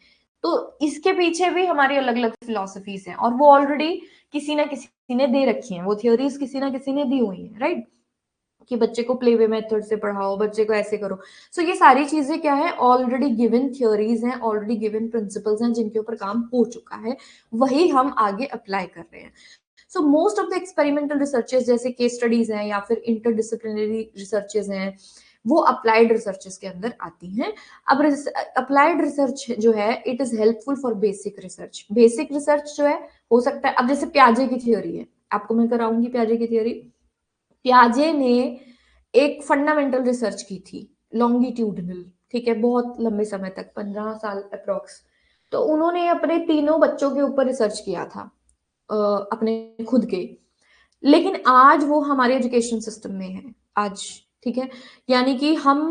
तो इसके पीछे भी हमारी अलग अलग फिलोसफीज हैं और वो ऑलरेडी किसी ना किसी ने दे रखी हैं, वो थियोरीज किसी ना किसी ने दी हुई है, राइट, कि बच्चे को प्ले वे मेथड से पढ़ाओ, बच्चे को ऐसे करो। सो ये सारी चीजें क्या है, ऑलरेडी गिवन थियोरीज हैं, ऑलरेडी गिवन प्रिंसिपल्स हैं जिनके ऊपर काम हो चुका है, वही हम आगे अप्लाई कर रहे हैं। So most of the experimental researches जैसे केस स्टडीज हैं या फिर इंटरडिसिप्लिनरी रिसर्चेस हैं, वो अप्लाइड रिसर्चेस के अंदर आती हैं। अब अप्लाइड रिसर्च जो है it is helpful for basic research. Basic research जो है हो सकता है, अब जैसे प्याजे की थ्योरी है, आपको मैं कराऊंगी प्याजे की थ्योरी। प्याजे ने एक फंडामेंटल रिसर्च की थी, लॉन्गिट्यूडनल, ठीक है, बहुत लंबे समय तक, 15 साल अप्रोक्स। तो उन्होंने अपने तीनों बच्चों के ऊपर रिसर्च किया था, अपने खुद के। लेकिन आज वो हमारे एजुकेशन सिस्टम में है आज, ठीक है, यानी कि हम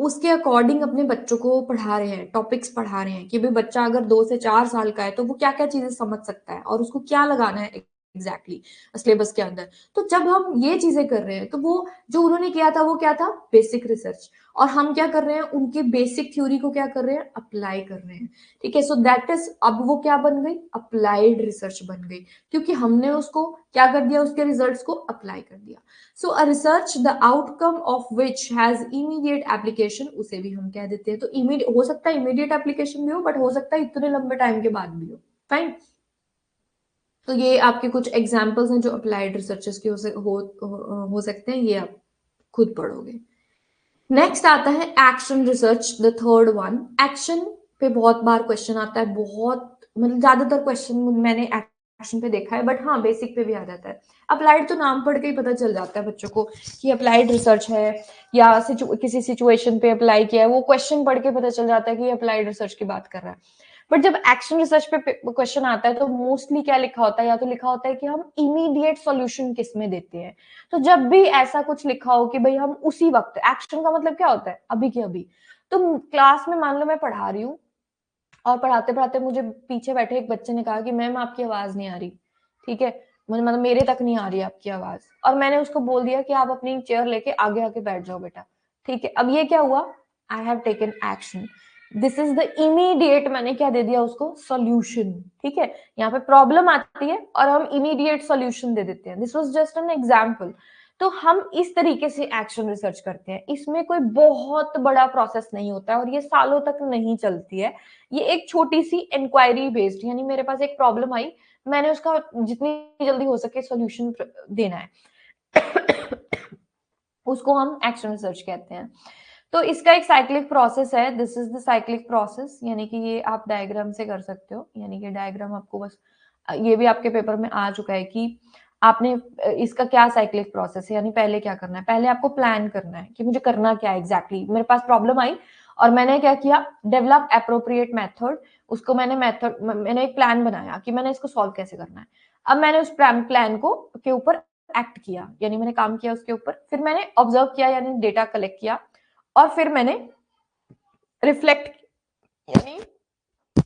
उसके अकॉर्डिंग अपने बच्चों को पढ़ा रहे हैं, टॉपिक्स पढ़ा रहे हैं कि भाई बच्चा अगर 2 से 4 साल का है तो वो क्या क्या चीजें समझ सकता है और उसको क्या लगाना है एग्जैक्टली सिलेबस के अंदर। तो जब हम ये चीजें कर रहे हैं तो वो जो उन्होंने किया था वो क्या था, बेसिक रिसर्च, और हम क्या कर रहे हैं, उनके बेसिक थ्योरी को क्या कर रहे हैं, अप्लाई कर रहे हैं, ठीक है। सो दैट इज, अब वो क्या बन गई, अप्लाइड रिसर्च बन गई, क्योंकि हमने उसको क्या कर दिया, उसके रिजल्ट्स को अप्लाई कर दिया। So a research the outcome of which has immediate application, उसे भी हम कह देते हैं। तो इमीडिएट हो सकता है, इमीडिएट एप्लीकेशन भी हो, बट हो सकता है इतने लंबे टाइम के बाद भी हो, फाइन। तो ये आपके कुछ एग्जाम्पल्स हैं जो अप्लाइड रिसर्चेस के हो सकते हैं, ये आप खुद पढ़ोगे। नेक्स्ट आता है action research, the third one. Action पे बहुत बार क्वेश्चन आता है, बहुत मतलब ज्यादातर क्वेश्चन मैंने एक्शन पे देखा है, बट हाँ बेसिक पे भी आ जाता है। अप्लाइड तो नाम पढ़ के ही पता चल जाता है बच्चों को कि अप्लाइड रिसर्च है, या किसी सिचुएशन पे अप्लाई किया है, वो क्वेश्चन पढ़ के पता चल जाता है कि अप्लाइड रिसर्च की बात कर रहा है। बट जब एक्शन रिसर्च पे क्वेश्चन आता है तो मोस्टली क्या लिखा होता है, या तो लिखा होता है कि हम इमीडिएट सॉल्यूशन किसमें देते हैं। तो जब भी ऐसा कुछ लिखा हो कि भाई हम उसी वक्त, एक्शन का मतलब क्या होता है, अभी के अभी। तो क्लास में मान लो मैं पढ़ा रही हूँ और पढ़ाते पढ़ाते मुझे पीछे बैठे एक बच्चे ने कहा कि मैम आपकी आवाज नहीं आ रही, ठीक है, मुझे मतलब मेरे तक नहीं आ रही आपकी आवाज, और मैंने उसको बोल दिया कि आप अपनी चेयर लेके आगे आके बैठ जाओ बेटा, ठीक है। अब ये क्या हुआ, I have taken action, this is the immediate, मैंने क्या दे दिया उसको, सॉल्यूशन, ठीक है। यहाँ पे प्रॉब्लम आती है और हम इमीडिएट सॉल्यूशन दे देते हैं, this was just an example. तो हम इस तरीके से एक्शन रिसर्च करते हैं, इसमें कोई बहुत बड़ा प्रोसेस नहीं होता है और ये सालों तक नहीं चलती है। ये एक छोटी सी इंक्वायरी बेस्ड, यानी मेरे पास एक प्रॉब्लम आई, मैंने उसका जितनी जल्दी हो सके सॉल्यूशन देना है, उसको हम एक्शन रिसर्च कहते हैं। तो इसका एक साइक्लिक प्रोसेस है, this is the cyclic process, यानी कि ये आप डायग्राम से कर सकते हो, यानी कि डायग्राम आपको बस, ये भी आपके पेपर में आ चुका है कि आपने इसका क्या साइक्लिक प्रोसेस है, यानी पहले क्या करना है, पहले आपको प्लान करना है कि मुझे करना क्या है एग्जैक्टली। मेरे पास प्रॉब्लम आई और मैंने क्या किया, डेवलप एप्रोप्रिएट मेथड, उसको मैंने एक प्लान बनाया कि मैंने इसको सॉल्व कैसे करना है। अब मैंने उस प्लान को के ऊपर एक्ट किया, यानी मैंने काम किया उसके ऊपर, फिर मैंने ऑब्जर्व किया यानी डेटा कलेक्ट किया, और फिर मैंने रिफ्लेक्ट, यानी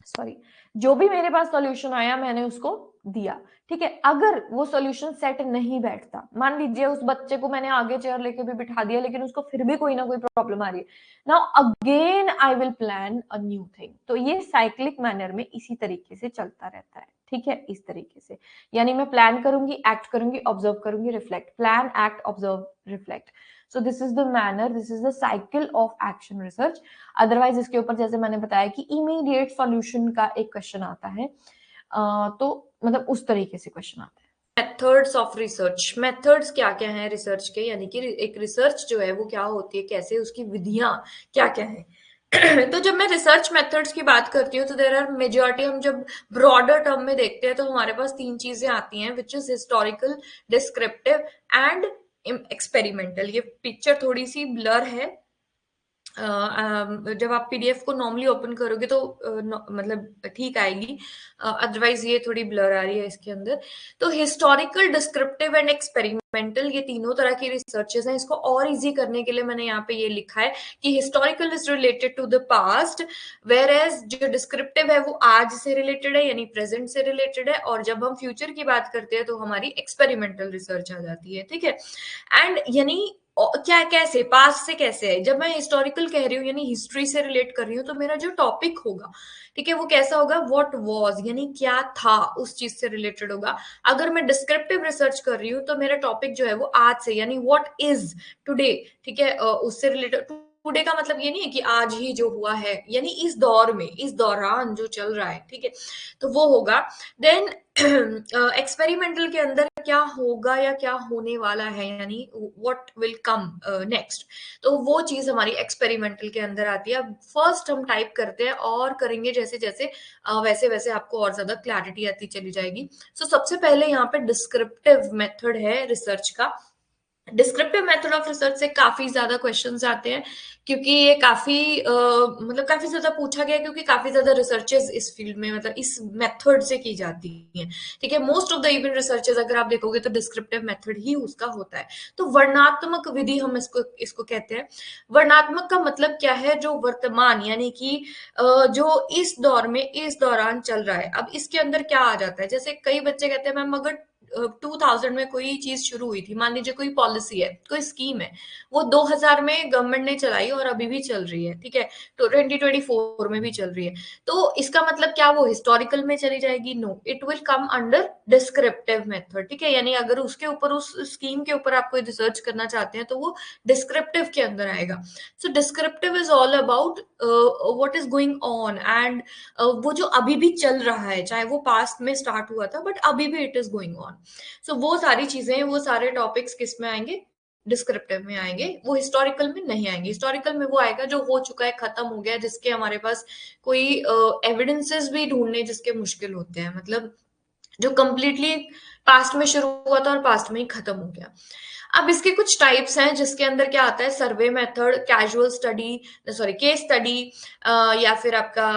सॉरी, जो भी मेरे पास सॉल्यूशन आया मैंने उसको दिया, ठीक है। अगर वो सॉल्यूशन सेट नहीं बैठता, मान लीजिए उस बच्चे को मैंने आगे चेयर लेके भी बिठा दिया लेकिन उसको फिर भी कोई ना कोई प्रॉब्लम आ रही है, now again I will plan a new thing. तो ये साइक्लिक मैनर में इसी तरीके से चलता रहता है, ठीक है, इस तरीके से, यानी मैं प्लान करूंगी, एक्ट करूंगी, ऑब्जर्व करूंगी, reflect, plan, act, observe, reflect. So this is the manner, this is the cycle of action research. Otherwise इसके ऊपर जैसे मैंने बताया कि इमीडिएट सॉल्यूशन का एक क्वेश्चन आता है, तो मतलब उस तरीके से क्वेश्चन आता है। मेथड्स ऑफ रिसर्च, मेथड्स क्या क्या हैं रिसर्च के, यानी कि एक रिसर्च जो है वो क्या होती है, कैसे उसकी विधियां क्या क्या है। तो जब मैं रिसर्च मेथड्स की बात करती हूँ तो देयर आर मेजॉरिटी, हम जब ब्रॉडर टर्म में देखते हैं तो हमारे पास 3 चीजें आती हैं, which is historical, descriptive and experimental. ये पिक्चर थोड़ी सी ब्लर है, जब आप पीडीएफ को नॉर्मली ओपन करोगे तो मतलब ठीक आएगी, अदरवाइज ये थोड़ी ब्लर आ रही है इसके अंदर। तो हिस्टोरिकल, डिस्क्रिप्टिव एंड एक्सपेरिमेंटल, ये तीनों तरह की रिसर्चेस हैं। इसको और इजी करने के लिए मैंने यहाँ पे ये लिखा है कि historical is related to the past, whereas जो डिस्क्रिप्टिव है वो आज से रिलेटेड है, यानी प्रेजेंट से रिलेटेड है, और जब हम फ्यूचर की बात करते हैं तो हमारी एक्सपेरिमेंटल रिसर्च आ जाती है, ठीक है। एंड यानी क्या कैसे पास्ट से कैसे है, जब मैं हिस्टोरिकल कह रही हूँ यानी हिस्ट्री से रिलेट कर रही हूँ, तो मेरा जो टॉपिक होगा, ठीक है, वो कैसा होगा, व्हाट वाज, यानी क्या था, उस चीज से रिलेटेड होगा। अगर मैं डिस्क्रिप्टिव रिसर्च कर रही हूँ तो मेरा टॉपिक जो है वो आज से, यानी व्हाट इज टुडे, ठीक है, उससे रिलेटेड। टुडे का मतलब ये नहीं है कि आज ही जो हुआ है, यानी इस दौर में, इस दौरान जो चल रहा है, ठीक है, तो वो होगा। देन एक्सपेरिमेंटल के अंदर क्या होगा या क्या होने वाला है, यानी व्हाट विल कम नेक्स्ट, तो वो चीज हमारी एक्सपेरिमेंटल के अंदर आती है। अब फर्स्ट हम टाइप करते हैं और करेंगे जैसे जैसे वैसे वैसे आपको और ज्यादा क्लैरिटी आती चली जाएगी। सो सबसे पहले यहाँ पे डिस्क्रिप्टिव मेथड है रिसर्च का। डिस्क्रिप्टिव मेथड ऑफ रिसर्च से काफी ज्यादा क्वेश्चंस आते हैं, क्योंकि ये काफी मतलब काफी ज्यादा पूछा गया है, क्योंकि काफी ज्यादा रिसर्चेस इस फील्ड में मतलब इस मेथड से की जाती हैं, ठीक है। Most of the even researches अगर आप देखोगे तो डिस्क्रिप्टिव मेथड ही उसका होता है। तो वर्णनात्मक विधि हम इसको इसको कहते हैं। वर्णनात्मक का मतलब क्या है, जो वर्तमान यानी कि जो इस दौर में इस दौरान चल रहा है। अब इसके अंदर क्या आ जाता है, जैसे कई बच्चे कहते हैं मैम अगर 2000 में कोई चीज शुरू हुई थी, मान लीजिए कोई पॉलिसी है, कोई स्कीम है, वो 2000 में गवर्नमेंट ने चलाई और अभी भी चल रही है, ठीक है, तो 2024 में भी चल रही है, तो इसका मतलब क्या वो हिस्टोरिकल में चली जाएगी? No, it will come under descriptive method, ठीक है। यानी अगर उसके ऊपर, उस स्कीम के ऊपर आप कोई रिसर्च करना चाहते हैं तो वो डिस्क्रिप्टिव के अंदर आएगा। So descriptive is all about what is going on, and वो जो अभी भी चल रहा है, चाहे वो पास्ट में स्टार्ट हुआ था बट अभी भी इट इज गोइंग ऑन। सो वो सारी चीजें, वो सारे टॉपिक्स किस में आएंगे? डिस्क्रिप्टिव में आएंगे, वो हिस्टोरिकल में नहीं आएंगे। हिस्टोरिकल में वो आएगा जो हो चुका है, खत्म हो गया, जिसके हमारे पास कोई एविडेंसेस भी ढूंढने जिसके मुश्किल होते हैं, मतलब जो कंप्लीटली पास्ट में शुरू हुआ था और पास्ट में ही खत्म हो गया। अब इसके कुछ टाइप्स हैं जिसके अंदर क्या आता है, survey method, casual study, sorry case study, या फिर आपका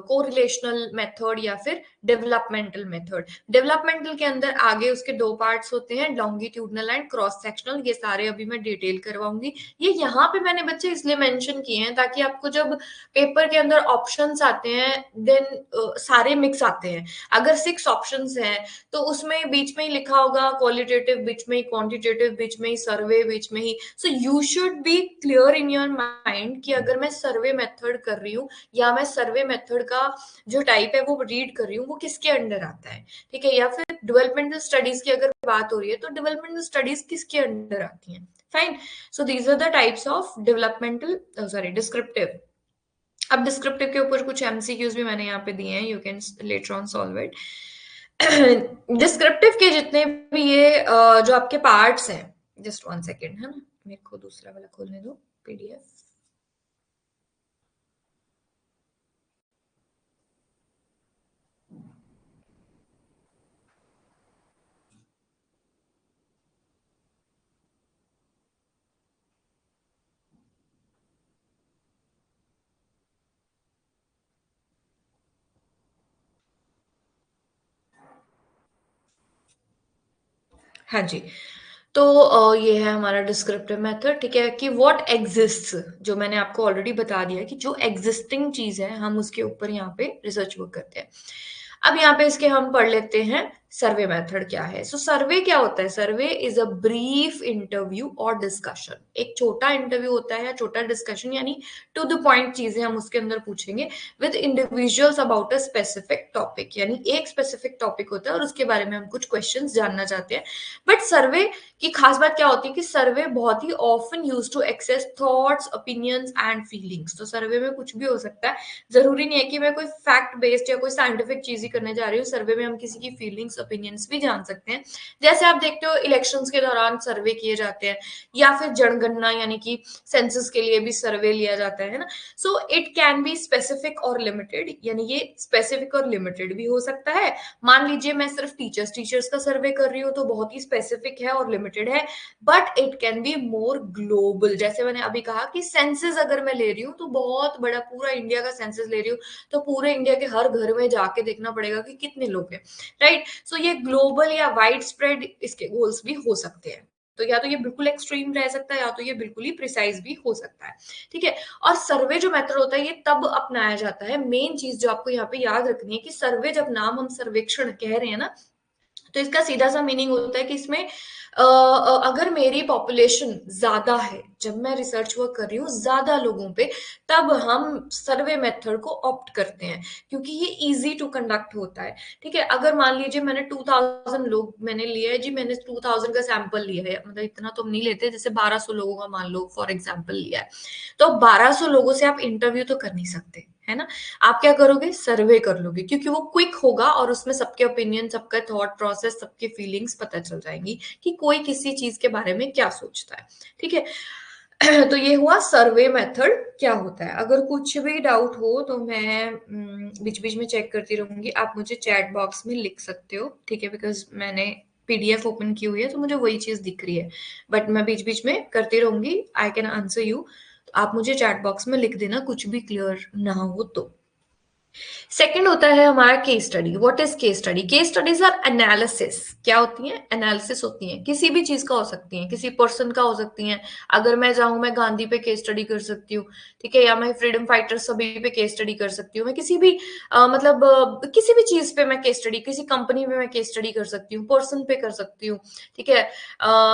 कोरिलेशनल मेथड, या फिर डेवलपमेंटल मेथड। डेवलपमेंटल के अंदर आगे उसके दो पार्ट्स होते हैं, लॉन्गिट्यूडनल एंड क्रॉस सेक्शनल। ये सारे अभी मैं डिटेल करवाऊंगी। ये यहाँ पे मैंने बच्चे इसलिए मेंशन किए हैं ताकि आपको जब पेपर के अंदर ऑप्शंस आते हैं, देन सारे मिक्स आते हैं। अगर 6 ऑप्शंस हैं तो उसमें बीच में ही लिखा होगा क्वालिटेटिव, बीच में ही क्वांटिटेटिव, बीच में ही सर्वे, बीच में ही। So you should be clear in your mind कि अगर मैं सर्वे मेथड कर रही हूँ या मैं सर्वे मेथड का जो टाइप है वो रीड कर रही हूँ, वो किसके अंडर आता है, ठीक है। या फिर डेवलपमेंटल स्टडीज की अगर बात हो रही है तो डेवलपमेंटल स्टडीज किसके अंडर आती हैं, fine. So these are the types of developmental, sorry descriptive. अब डिस्क्रिप्टिव के ऊपर कुछ एमसीक्यूज भी मैंने यहाँ पे दिए हैं, you can later on solve it. Descriptive के जितने भी ये जो आपके पार्ट्स हैं, जस्ट 1 सेकेंड, है ना, मेरे को दूसरा वाला खोलने दो पीडीएफ। हाँ जी, तो ये है हमारा डिस्क्रिप्टिव मेथड, ठीक है, कि व्हाट एग्जिस्ट्स, जो मैंने आपको ऑलरेडी बता दिया कि जो एग्जिस्टिंग चीज है हम उसके ऊपर यहाँ पे रिसर्च वर्क करते हैं। अब यहाँ पे इसके हम पढ़ लेते हैं सर्वे मेथड क्या है। सो सर्वे क्या होता है? सर्वे इज अ ब्रीफ इंटरव्यू और डिस्कशन। एक छोटा इंटरव्यू होता है या छोटा डिस्कशन, यानी टू द पॉइंट चीजें हम उसके अंदर पूछेंगे with individuals about a specific topic, यानी एक स्पेसिफिक टॉपिक होता है और उसके बारे में हम कुछ क्वेश्चंस जानना चाहते हैं। बट सर्वे की खास बात क्या होती है कि सर्वे बहुत ही often use to access thoughts, opinions and feelings. तो सर्वे में कुछ भी हो सकता है, जरूरी नहीं है कि मैं कोई फैक्ट बेस्ड या कोई साइंटिफिक चीज ही करने जा रही हूँ। सर्वे में हम किसी की फीलिंग्स, ओपिनियंस भी जान सकते हैं। जैसे आप देखते हो इलेक्शंस के दौरान सर्वे किए जाते हैं, या फिर जनगणना यानी कि सेंसस के लिए भी सर्वे लिया जाता है ना। So it can be specific और लिमिटेड, यानी ये स्पेसिफिक और लिमिटेड भी हो सकता है। मान लीजिए मैं सिर्फ टीचर्स का सर्वे कर रही हूँ तो बहुत ही स्पेसिफिक है और लिमिटेड है, but it can be more global. जैसे मैंने अभी कहा कि सेंसस अगर मैं ले रही हूँ तो बहुत बड़ा पूरा इंडिया का सेंसस ले रही हूँ, तो पूरे इंडिया के हर घर में जाके देखना पड़ेगा कि कितने लोग हैं, राइट। सो ये ग्लोबल या वाइड स्प्रेड इसके गोल्स भी हो सकते हैं। तो या तो ये बिल्कुल एक्सट्रीम रह सकता है, या तो ये बिल्कुल ही प्रिसाइज भी हो सकता है, ठीक है। और सर्वे जो मेथड होता है ये तब अपनाया जाता है, मेन चीज जो आपको यहाँ पे याद रखनी है कि सर्वे, जब नाम हम सर्वेक्षण कह रहे हैं ना, तो इसका सीधा सा मीनिंग होता है कि इसमें अगर मेरी पॉपुलेशन ज्यादा है, जब मैं रिसर्च वर्क कर रही हूँ ज्यादा लोगों पे, तब हम सर्वे मेथड को ऑप्ट करते हैं, क्योंकि ये इजी टू कंडक्ट होता है, ठीक है। अगर मान लीजिए मैंने 2000 लोग मैंने लिए है जी, मैंने 2000 का सैंपल लिया है, मतलब इतना तो हम नहीं लेते, जैसे 1200 लोगों का मान लो फॉर एग्जाम्पल लिया है, तो 1200 लोगों से आप इंटरव्यू तो कर नहीं सकते, है ना। आप क्या करोगे, सर्वे कर लोगे, क्योंकि वो क्विक होगा और उसमें सबके ओपिनियन, सबका थॉट प्रोसेस, सबके फीलिंग्स पता चल जाएंगी कि कोई किसी चीज के बारे में क्या सोचता है, ठीक है। तो ये हुआ सर्वे मेथड क्या होता है। अगर कुछ भी डाउट हो तो मैं बीच बीच में चेक करती रहूंगी, आप मुझे चैट बॉक्स में लिख सकते हो, ठीक है, बिकॉज मैंने पीडीएफ ओपन की हुई है तो मुझे वही चीज दिख रही है, बट मैं बीच बीच में करती रहूंगी, आई कैन आंसर यू। आप मुझे चैट बॉक्स में लिख देना कुछ भी क्लियर ना हो तो। सेकंड होता है हमारा case study. What is case study? Case studies are analysis. क्या होती है? एनालिसिस होती है, किसी भी चीज का हो सकती है, किसी पर्सन का हो सकती है। अगर मैं चाहूं मैं गांधी पे केस स्टडी कर सकती हूँ, ठीक है, या मैं फ्रीडम फाइटर्स सभी पे केस स्टडी कर सकती हूँ, मैं किसी भी किसी भी चीज पे मैं केस स्टडी, किसी कंपनी में मैं केस स्टडी कर सकती हूँ, पर्सन पे कर सकती हूँ, ठीक है।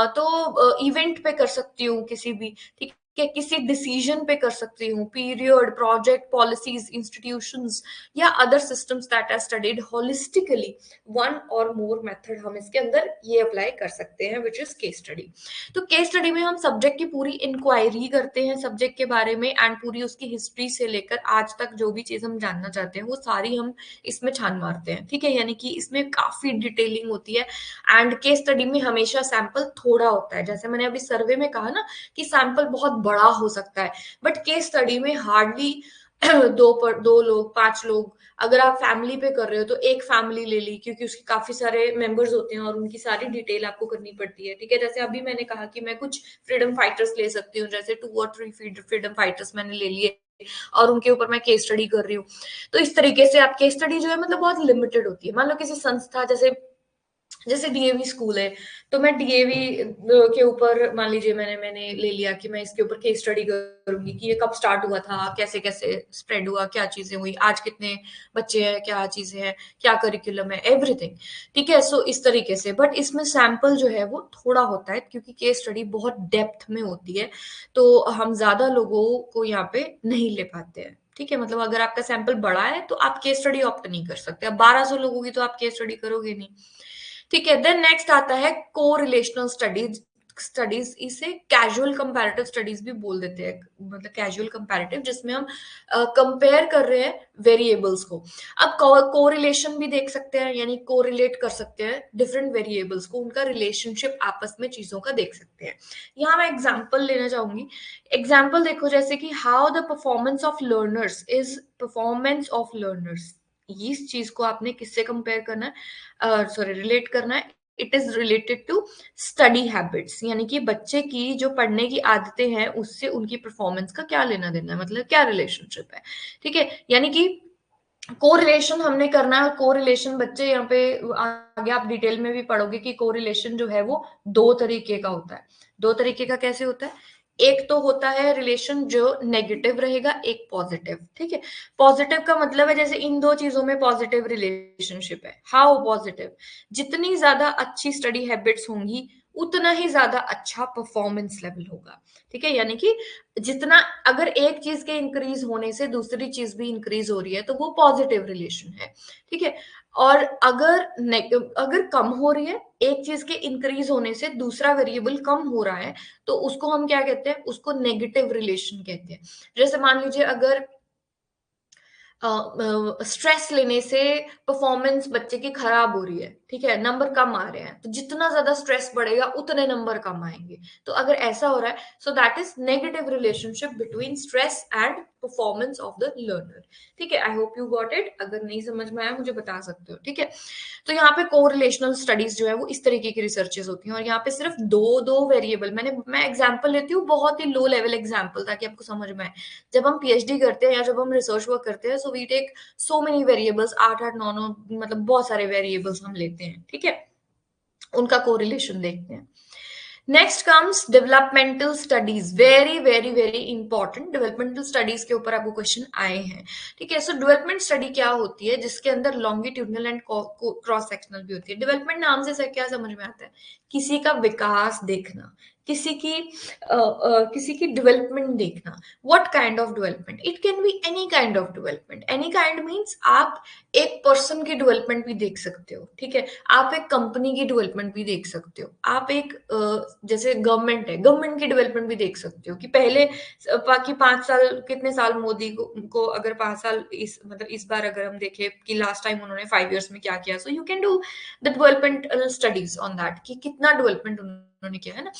तो इवेंट पे कर सकती हूँ किसी भी, ठीक है, किसी डिसीजन पे कर सकती हूँ, पीरियड, प्रोजेक्ट, पॉलिसीज, इंस्टीट्यूशंस या other systems that are studied holistically. One और मोर मेथड हम इसके अंदर ये अप्लाई कर सकते हैं, विच इज केस स्टडी। तो केस स्टडी में हम सब्जेक्ट की पूरी इंक्वायरी करते हैं, सब्जेक्ट के बारे में, एंड पूरी उसकी हिस्ट्री से लेकर आज तक जो भी चीज हम जानना चाहते हैं वो सारी हम इसमें छान मारते हैं, ठीक है। यानी कि इसमें काफी डिटेलिंग होती है, एंड केस स्टडी में हमेशा सैंपल थोड़ा होता है। जैसे मैंने अभी सर्वे में कहा ना कि सैंपल बहुत बड़ा हो सकता है, बट केस स्टडी में हार्डली दो लोग, 5 लोग। अगर आप फैमिली पे कर रहे हो तो एक फैमिली ले ली, क्योंकि उसके काफी सारे मेंबर्स होते हैं और उनकी सारी डिटेल आपको करनी पड़ती है, ठीक है। जैसे अभी मैंने कहा कि मैं कुछ फ्रीडम फाइटर्स ले सकती हूँ, जैसे 2 और 3 फ्रीडम फाइटर्स मैंने ले लिए और उनके ऊपर मैं केस स्टडी कर रही हूँ। तो इस तरीके से आप केस स्टडी जो है मतलब बहुत लिमिटेड होती है। मान लो किसी संस्था, जैसे जैसे डीएवी स्कूल है, तो मैं डीएवी के ऊपर मान लीजिए मैंने मैंने ले लिया कि मैं इसके ऊपर केस स्टडी करूंगी कि ये कब स्टार्ट हुआ था, कैसे कैसे स्प्रेड हुआ, क्या चीजें हुई, आज कितने बच्चे हैं, क्या चीजें हैं, क्या करिकुलम है, एवरीथिंग, ठीक है। सो इस तरीके से, बट इसमें सैंपल जो है वो थोड़ा होता है, क्योंकि केस स्टडी बहुत डेप्थ में होती है, तो हम ज्यादा लोगों को यहाँ पे नहीं ले पाते हैं, ठीक है। मतलब अगर आपका सैंपल बड़ा है तो आप केस स्टडी ऑप्ट नहीं कर सकते। अब 1200 लोगों की तो आप केस स्टडी करोगे नहीं, ठीक है। देन नेक्स्ट आता है को रिलेशनल स्टडीज। स्टडीज इसे कैजुअल कंपैरेटिव स्टडीज भी बोल देते हैं, मतलब कैजुअल कंपैरेटिव, जिसमें हम कंपेयर कर रहे हैं वेरिएबल्स को। अब कोरिलेशन भी देख सकते हैं, यानी कोरिलेट कर सकते हैं डिफरेंट वेरिएबल्स को, उनका रिलेशनशिप आपस में चीजों का देख सकते हैं। यहाँ मैं एग्जांपल लेना चाहूंगी। एग्जांपल देखो, जैसे कि how the performance of learners. इस चीज को आपने किससे कंपेयर करना है, सॉरी रिलेट करना है। It is related to study habits, यानी कि बच्चे की जो पढ़ने की आदतें हैं उससे उनकी परफॉर्मेंस का क्या लेना देना है, मतलब क्या रिलेशनशिप है, ठीक है। यानी कि कोरिलेशन हमने करना है। कोरिलेशन बच्चे यहाँ पे आगे आप डिटेल में भी पढ़ोगे कि कोरिलेशन जो है वो 2 तरीके का होता है। 2 तरीके का कैसे होता है? एक तो होता है रिलेशन जो नेगेटिव रहेगा, एक पॉजिटिव, ठीक है। पॉजिटिव का मतलब है जैसे इन दो चीजों में पॉजिटिव रिलेशनशिप है। How positive? जितनी ज्यादा अच्छी स्टडी हैबिट्स होंगी उतना ही ज्यादा अच्छा परफॉर्मेंस लेवल होगा, ठीक है। यानी कि जितना, अगर एक चीज के इंक्रीज होने से दूसरी चीज भी इंक्रीज हो रही है तो वो पॉजिटिव रिलेशन है, ठीक है। और अगर कम हो रही है, एक चीज के इंक्रीज होने से दूसरा वेरिएबल कम हो रहा है, तो उसको हम क्या कहते हैं? उसको नेगेटिव रिलेशन कहते हैं। जैसे मान लीजिए अगर स्ट्रेस लेने से परफॉर्मेंस बच्चे की खराब हो रही है, ठीक है, नंबर कम आ रहे हैं, तो जितना ज्यादा स्ट्रेस बढ़ेगा उतने नंबर कम आएंगे। तो अगर ऐसा हो रहा है, so that is negative relationship between stress and performance of the learner. ठीक है, I hope you got it. अगर नहीं समझ में आया मुझे बता सकते हो, ठीक है। तो यहाँ पे कोरिलेशनल स्टडीज जो है वो इस तरीके की रिसर्चेस होती हैं, और यहाँ पे सिर्फ दो वेरिएबल मैं एग्जांपल लेती हूँ, बहुत ही लो लेवल एग्जांपल, ताकि आपको समझ में आए। जब हम पीएचडी करते हैं या जब हम रिसर्च वर्क करते हैं, so we take so many variables, 8 8 9 9, मतलब बहुत सारे वेरिएबल्स हम लेते हैं, ठीक है, उनका कोरिलेशन देखते हैं। Next comes developmental studies, very very very important. Developmental studies के ऊपर आपको क्वेश्चन आए हैं, ठीक है। सो डेवलपमेंट स्टडी क्या होती है, जिसके अंदर लॉन्गिट्यूडनल एंड क्रॉस सेक्शनल भी होती है। डेवलपमेंट नाम से क्या समझ में आता है, किसी का विकास देखना, किसी की डेवलपमेंट देखना। What kind of development, it can be any kind of development. Any kind means आप एक पर्सन की डेवलपमेंट भी देख सकते हो, ठीक है, आप एक कंपनी की डेवलपमेंट भी देख सकते हो, आप एक जैसे गवर्नमेंट है, गवर्नमेंट की डेवलपमेंट भी देख सकते हो कि पहले बाकी 5 साल, कितने साल मोदी को अगर 5 साल इस मतलब इस बार अगर हम देखें कि लास्ट टाइम उन्होंने 5 इयर्स में क्या किया, so you can do the developmental studies on that कि कितना डेवलपमेंट उन्होंने किया है ना।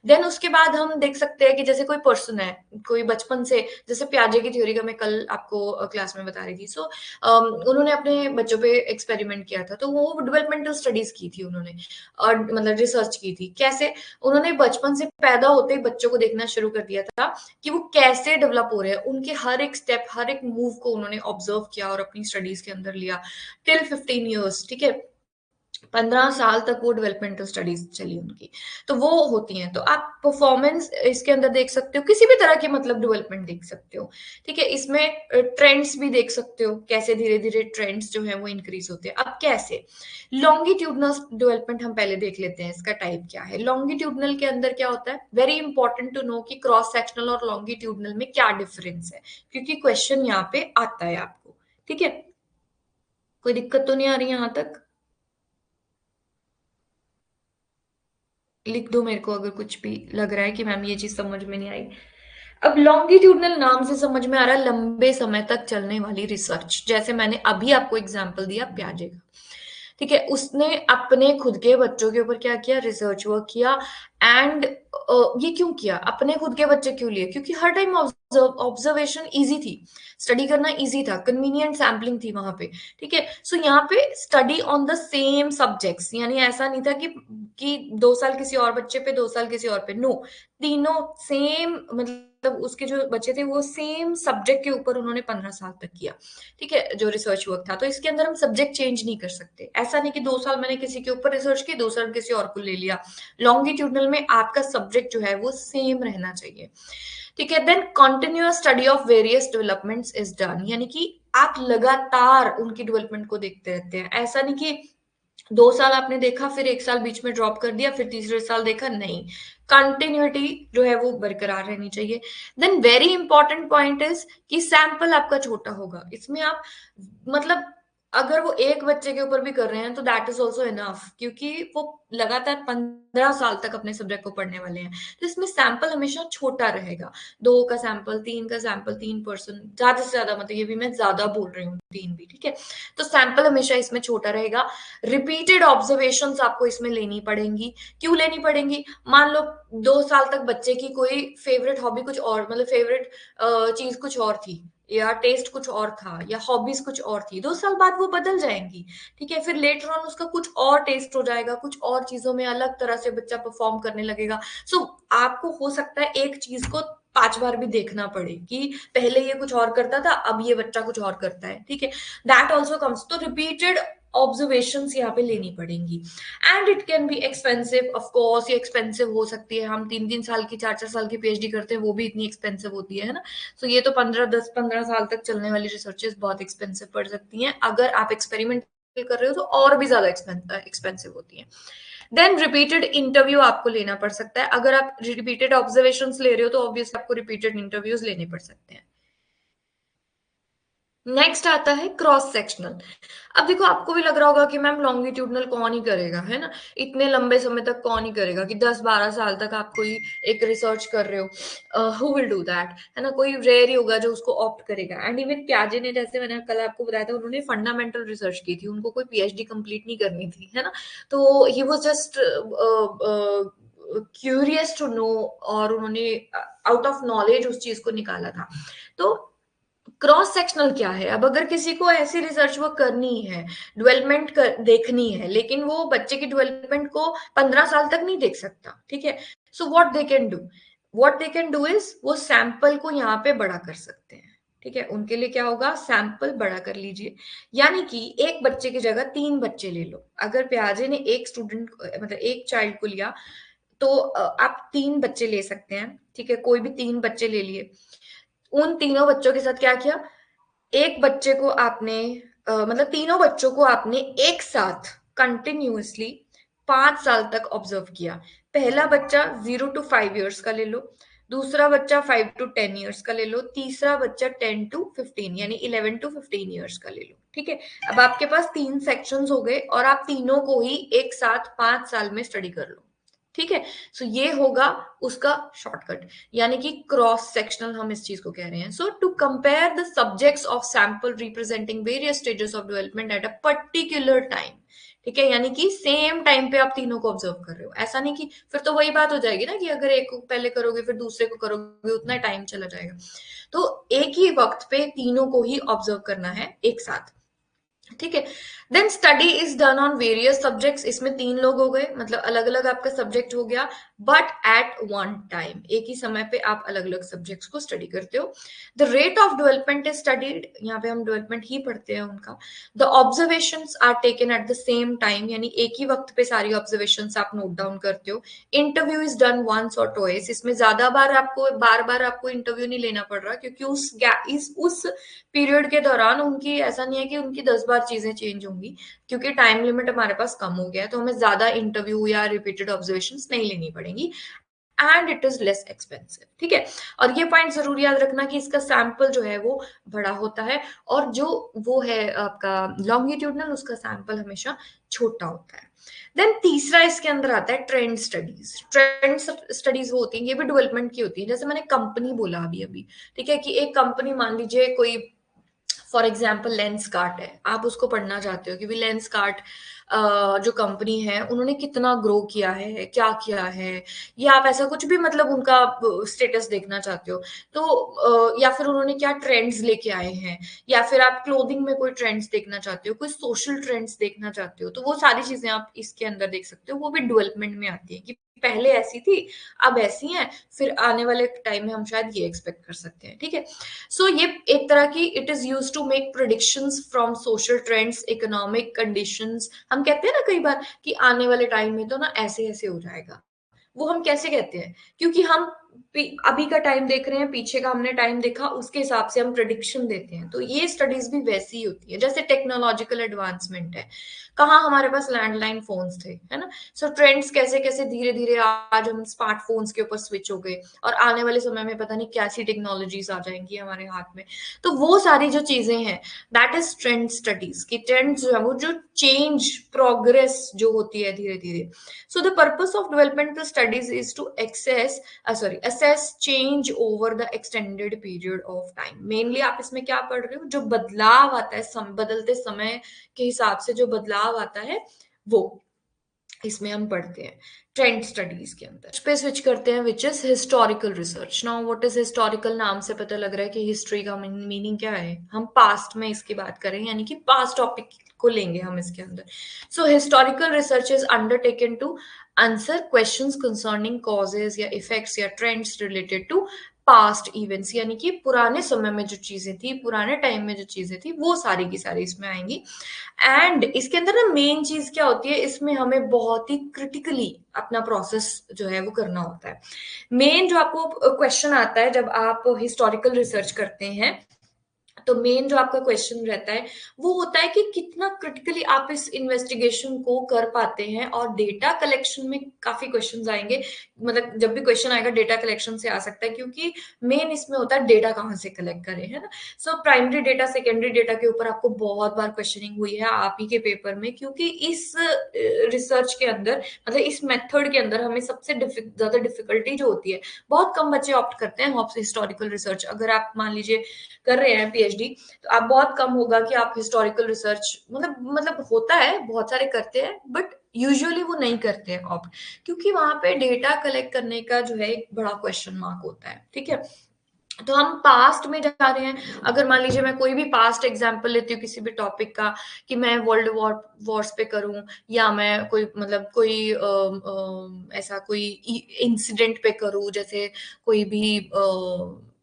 देन उसके बाद हम देख सकते हैं कि जैसे कोई पर्सन है, कोई बचपन से, जैसे प्याजे की थ्योरी का मैं कल आपको क्लास में बता रही थी। सो उन्होंने अपने बच्चों पे एक्सपेरिमेंट किया था, तो वो डेवलपमेंटल स्टडीज की थी उन्होंने, और मतलब रिसर्च की थी। कैसे उन्होंने बचपन से पैदा होते ही बच्चों को देखना शुरू कर दिया था कि वो कैसे डेवलप हो रहे हैं, उनके हर एक स्टेप, हर एक मूव को उन्होंने ऑब्जर्व किया और अपनी स्टडीज के अंदर लिया टिल 15 ईयर्स, ठीक है। 15 साल तक वो डेवलपमेंटल स्टडीज चली उनकी, तो वो होती हैं। तो आप परफॉर्मेंस इसके अंदर देख सकते हो, किसी भी तरह की मतलब डेवलपमेंट देख सकते हो, ठीक है। इसमें ट्रेंड्स भी देख सकते हो, कैसे धीरे धीरे ट्रेंड्स जो है वो इंक्रीज होते हैं। अब कैसे लॉन्गिट्यूडनल डेवलपमेंट हम पहले देख लेते हैं, इसका टाइप क्या है। लॉन्गिट्यूडनल के अंदर क्या होता है, वेरी इंपॉर्टेंट टू नो कि क्रॉस सेक्शनल और लॉन्गिट्यूडनल में क्या डिफरेंस है, क्योंकि क्वेश्चन यहाँ पे आता है आपको, ठीक है। कोई दिक्कत तो नहीं आ रही यहाँ तक, लिख दो मेरे को अगर कुछ भी लग रहा है कि मैम ये चीज समझ में नहीं आई। अब लॉन्गिट्यूडनल नाम से समझ में आ रहा है लंबे समय तक चलने वाली रिसर्च, जैसे मैंने अभी आपको एग्जांपल दिया प्याजे का, ठीक है। उसने अपने खुद के बच्चों के ऊपर क्या किया, रिसर्च वर्क किया। एंड ये क्यों किया, अपने खुद के बच्चे क्यों लिए, क्योंकि हर टाइम ऑब्जर्वेशन इजी थी, स्टडी करना इजी था, कन्वीनियंट सैम्पलिंग थी वहां पे, ठीक है। सो यहाँ पे study on the same subjects, यानी ऐसा नहीं था कि 2 साल किसी और बच्चे पे, 2 साल किसी और पे, नो, तीनों सेम, मतलब उसके जो बच्चे थे वो सेम सब्जेक्ट के ऊपर उन्होंने 15 साल तक किया, ठीक है, जो रिसर्च वर्क था। तो इसके अंदर हम सब्जेक्ट चेंज नहीं कर सकते, ऐसा नहीं कि 2 साल मैंने किसी के ऊपर रिसर्च की, 2 साल किसी और को ले लिया। लॉन्गिट्यूडनल में आपका सब्जेक्ट जो है वो सेम रहना चाहिए, ठीक है। Then continuous study of various developments is done, यानी कि आप लगातार उनकी डेवलपमेंट को देखते रहते हैं। ऐसा नहीं कि 2 साल आपने देखा, फिर 1 साल बीच में ड्रॉप कर दिया, फिर तीसरे साल देखा, नहीं, कंटिन्यूटी जो है वो बरकरार रहनी चाहिए। Then very important point is कि सैंपल आपका छोटा होगा, इसमें आप मतलब अगर वो एक बच्चे के ऊपर भी कर रहे हैं तो दैट इज ऑल्सो इनफ, क्योंकि वो लगातार 15 साल तक अपने सब्जेक्ट को पढ़ने वाले हैं। तो इसमें सैंपल हमेशा छोटा रहेगा, 2 का सैंपल, 3 का सैंपल, 3%, ज्यादा से ज्यादा, मतलब ये भी मैं ज्यादा बोल रही हूँ, 3 भी, ठीक है। तो सैंपल हमेशा इसमें छोटा रहेगा। रिपीटेड ऑब्जर्वेशंस आपको इसमें लेनी पड़ेंगी। क्यों लेनी पड़ेंगी, मान लो 2 साल तक बच्चे की कोई फेवरेट हॉबी कुछ और, मतलब फेवरेट चीज कुछ और थी, या टेस्ट कुछ और था, या हॉबीज कुछ और थी, 2 साल बाद वो बदल जाएंगी, ठीक है। फिर लेटर ऑन उसका कुछ और टेस्ट हो जाएगा, कुछ और चीजों में अलग तरह से बच्चा परफॉर्म करने लगेगा। सो आपको हो सकता है एक चीज को 5 बार भी देखना पड़े कि पहले ये कुछ और करता था, अब ये बच्चा कुछ और करता है, ठीक है। दैट ऑल्सो कम्स, तो रिपीटेड ऑब्जर्वेशंस यहाँ पे लेनी पड़ेंगी। And it can be expensive, of course ये एक्सपेंसिव हो सकती है। हम 3 3 साल की, 4 4 साल की पीएचडी करते हैं, वो भी इतनी एक्सपेंसिव होती है ना। तो ये तो 15 10 15 साल तक चलने वाली रिसर्चेस बहुत एक्सपेंसिव पड़ सकती हैं, अगर आप एक्सपेरिमेंट कर रहे हो तो और भी ज्यादा एक्सपेंसिव होती है। देन रिपीटेड इंटरव्यू आपको लेना पड़ सकता है, अगर आप रिपीटेड ऑब्जर्वेशंस ले रहे हो तो ऑब्वियसली आपको रिपीटेड इंटरव्यूज लेने पड़ सकते हैं। नेक्स्ट आता है क्रॉस सेक्शनल। अब देखो आपको भी लग रहा होगा कि मैम लॉन्गिट्यूडनल कौन ही करेगा, है ना, इतने लंबे समय तक कौन ही करेगा कि 10-12 साल तक आप कोई एक रिसर्च कर रहे हो, हु विल डू दैट, है ना, कोई रेयर ही होगा जो उसको ऑप्ट करेगा। एंड इवन प्याजे ने, जैसे मैंने कल आपको बताया था, उन्होंने फंडामेंटल रिसर्च की थी, उनको कोई पीएचडी कंप्लीट नहीं करनी थी, है ना, तो he was just curious to know, और उन्होंने आउट ऑफ नॉलेज उस चीज को निकाला था। तो क्रॉस सेक्शनल क्या है? अब अगर किसी को ऐसी रिसर्च वर्क करनी है, डेवलपमेंट देखनी है, लेकिन वो बच्चे की डेवलपमेंट को 15 साल तक नहीं देख सकता, ठीक है, so what they can do is वो सैंपल को यहाँ पे बड़ा कर सकते हैं, ठीक है, उनके लिए क्या होगा, सैंपल बड़ा कर लीजिए, यानी कि एक बच्चे की जगह 3 बच्चे ले लो। अगर प्याजे ने एक स्टूडेंट मतलब एक चाइल्ड को लिया, तो आप 3 बच्चे ले सकते हैं, ठीक है, कोई भी 3 बच्चे ले लिए। उन तीनों बच्चों के साथ क्या किया, एक बच्चे को आपने मतलब तीनों बच्चों को आपने एक साथ कंटिन्यूअसली 5 साल तक ऑब्जर्व किया। पहला बच्चा 0 to 5 इयर्स का ले लो, दूसरा बच्चा 5 to 10 इयर्स का ले लो, तीसरा बच्चा 10 to 15 यानी 11 to 15 इयर्स का ले लो, ठीक है। अब आपके पास 3 सेक्शंस हो गए और आप तीनों को ही एक साथ 5 साल में स्टडी कर लो, ठीक है। सो ये होगा उसका शॉर्टकट, यानी कि क्रॉस सेक्शनल हम इस चीज को कह रहे हैं। So to compare the subjects of sample representing various stages of development at a particular time, ठीक है, यानी कि सेम टाइम पे आप तीनों को ऑब्जर्व कर रहे हो, ऐसा नहीं कि फिर तो वही बात हो जाएगी ना कि अगर एक को पहले करोगे फिर दूसरे को करोगे, उतना टाइम चला जाएगा। तो एक ही वक्त पे तीनों को ही ऑब्जर्व करना है एक साथ, ठीक है। Then study is done on various subjects, इसमें 3 लोग हो गए, मतलब अलग अलग आपका सब्जेक्ट हो गया, बट एट वन टाइम, एक ही समय पे आप अलग अलग सब्जेक्ट्स को स्टडी करते हो। The rate of development is studied, यहाँ पे हम डेवलपमेंट ही पढ़ते हैं उनका। The observations are taken at the same time, यानी एक ही वक्त पे सारी ऑब्जर्वेशंस आप नोट डाउन करते हो। इंटरव्यू इज डन वंस और ट्वाइस, इसमें ज्यादा बार बार आपको इंटरव्यू नहीं लेना पड़ रहा, क्योंकि उस पीरियड के दौरान उनकी, ऐसा नहीं है कि उनकी 10 बार चीजें चेंज होंगी, क्योंकि टाइम लिमिट हमारे पास कम हो गया है, तो हमें ज्यादा इंटरव्यू या रिपीटेड ऑब्जर्वेशन नहीं लेनी पड़ेंगी, and it is less expensive, ठीक है। और ये पॉइंट जरूर याद रखना कि इसका सैंपल जो है वो बड़ा होता है, और जो वो है आपका लॉन्गिट्यूडनल, उसका सैंपल हमेशा छोटा होता है। देन तीसरा इसके अंदर आता है ट्रेंड स्टडीज। ट्रेंड स्टडीज वो होती है, ये भी डेवलपमेंट की होती है, जैसे मैंने कंपनी बोला अभी अभी, ठीक है, कि एक कंपनी मान लीजिए कोई, फॉर एग्जाम्पल लेंस कार्ट है, आप उसको पढ़ना चाहते हो कि भाई लेंस कार्ट जो कंपनी है उन्होंने कितना ग्रो किया है, क्या किया है, या आप ऐसा कुछ भी मतलब उनका स्टेटस देखना चाहते हो, तो या फिर उन्होंने क्या ट्रेंड्स लेके आए हैं, या फिर आप क्लोथिंग में कोई ट्रेंड्स देखना चाहते हो, कोई सोशल ट्रेंड्स देखना चाहते हो, तो वो सारी चीजें आप इसके अंदर देख सकते हो, वो भी डेवलपमेंट में आती है कि पहले ऐसी थी, अब ऐसी हैं, फिर आने वाले टाइम में हम शायद ये एक्सपेक्ट कर सकते हैं, ठीक है। सो ये एक तरह की, it is use to make predictions from social trends, economic conditions. हम कहते हैं ना कई बार कि आने वाले टाइम में तो ना ऐसे ऐसे हो जाएगा, वो हम कैसे कहते हैं, क्योंकि हम अभी का टाइम देख रहे हैं, पीछे का हमने टाइम देखा, उसके हिसाब से हम प्रिडिक्शन देते हैं। तो ये स्टडीज भी वैसी ही होती है, जैसे टेक्नोलॉजिकल एडवांसमेंट है, कहाँ हमारे पास लैंडलाइन फोन्स थे, है ना, सो ट्रेंड्स कैसे कैसे धीरे धीरे आज हम स्मार्टफोन्स के ऊपर स्विच हो गए, और आने वाले समय में पता नहीं कैसी टेक्नोलॉजीज आ जाएंगी हमारे हाथ में। तो वो सारी जो चीजें हैं, दैट इज ट्रेंड स्टडीज, की ट्रेंड्स जो है वो जो चेंज प्रोग्रेस जो होती है धीरे धीरे। So the purpose of developmental studies is to assess change over the extended period of time. Mainly आप इसमें क्या पढ़ रहे हो, जो बदलाव आता है बदलते समय के हिसाब से जो बदलाव आता है वो इसमें हम पढ़ते हैं ट्रेंड स्टडीज के अंदर। इस पे स्विच करते हैं, which is historical research. Now what is historical, नाम से पता लग रहा है कि हिस्ट्री का मीनिंग क्या है, हम पास्ट में इसकी बात करें, यानी कि पास्ट टॉपिक को लेंगे हम इसके अंदर। So historical research is undertaken to answer questions concerning causes या इफेक्ट्स या trends related to past events, यानी कि पुराने समय में जो चीजें थी, पुराने टाइम में जो चीजें थी, वो सारी की सारी इसमें आएंगी। एंड इसके अंदर ना मेन चीज क्या होती है, इसमें हमें बहुत ही क्रिटिकली अपना प्रोसेस जो है वो करना होता है। मेन जो आपको क्वेश्चन आता है जब आप हिस्टोरिकल रिसर्च करते हैं, तो मेन जो आपका क्वेश्चन रहता है वो होता है कि कितना क्रिटिकली आप इस इन्वेस्टिगेशन को कर पाते हैं। और डेटा कलेक्शन में काफी क्वेश्चंस आएंगे, मतलब जब भी क्वेश्चन आएगा डेटा कलेक्शन से आ सकता है, क्योंकि मेन इसमें होता है डेटा कहाँ से कलेक्ट करें, है ना। So primary data secondary data के ऊपर आपको बहुत बार क्वेश्चनिंग हुई है आप ही के पेपर में, क्योंकि इस रिसर्च के अंदर, मतलब इस मेथड के अंदर हमें सबसे ज्यादा डिफिकल्टी जो होती है, बहुत कम बच्चे ऑप्ट करते हैं हिस्टोरिकल रिसर्च। अगर आप मान लीजिए कर रहे हैं पीएचडी, तो आप बहुत कम होगा कि आप हिस्टोरिकल रिसर्च, मतलब होता है बहुत सारे करते हैं, बट यूजुअली वो नहीं करते हैं ऑप्ट, क्योंकि वहां पे डेटा कलेक्ट करने का जो है एक बड़ा क्वेश्चन मार्क होता है। ठीक है, तो हम पास्ट में जा रहे हैं। अगर मान लीजिए मैं कोई भी पास्ट एग्जांपल लेती हूँ किसी भी टॉपिक का, कि मैं वर्ल्ड वॉर्स पे करूं, या मैं कोई मतलब कोई ऐसा कोई इंसिडेंट पे करूं, जैसे कोई भी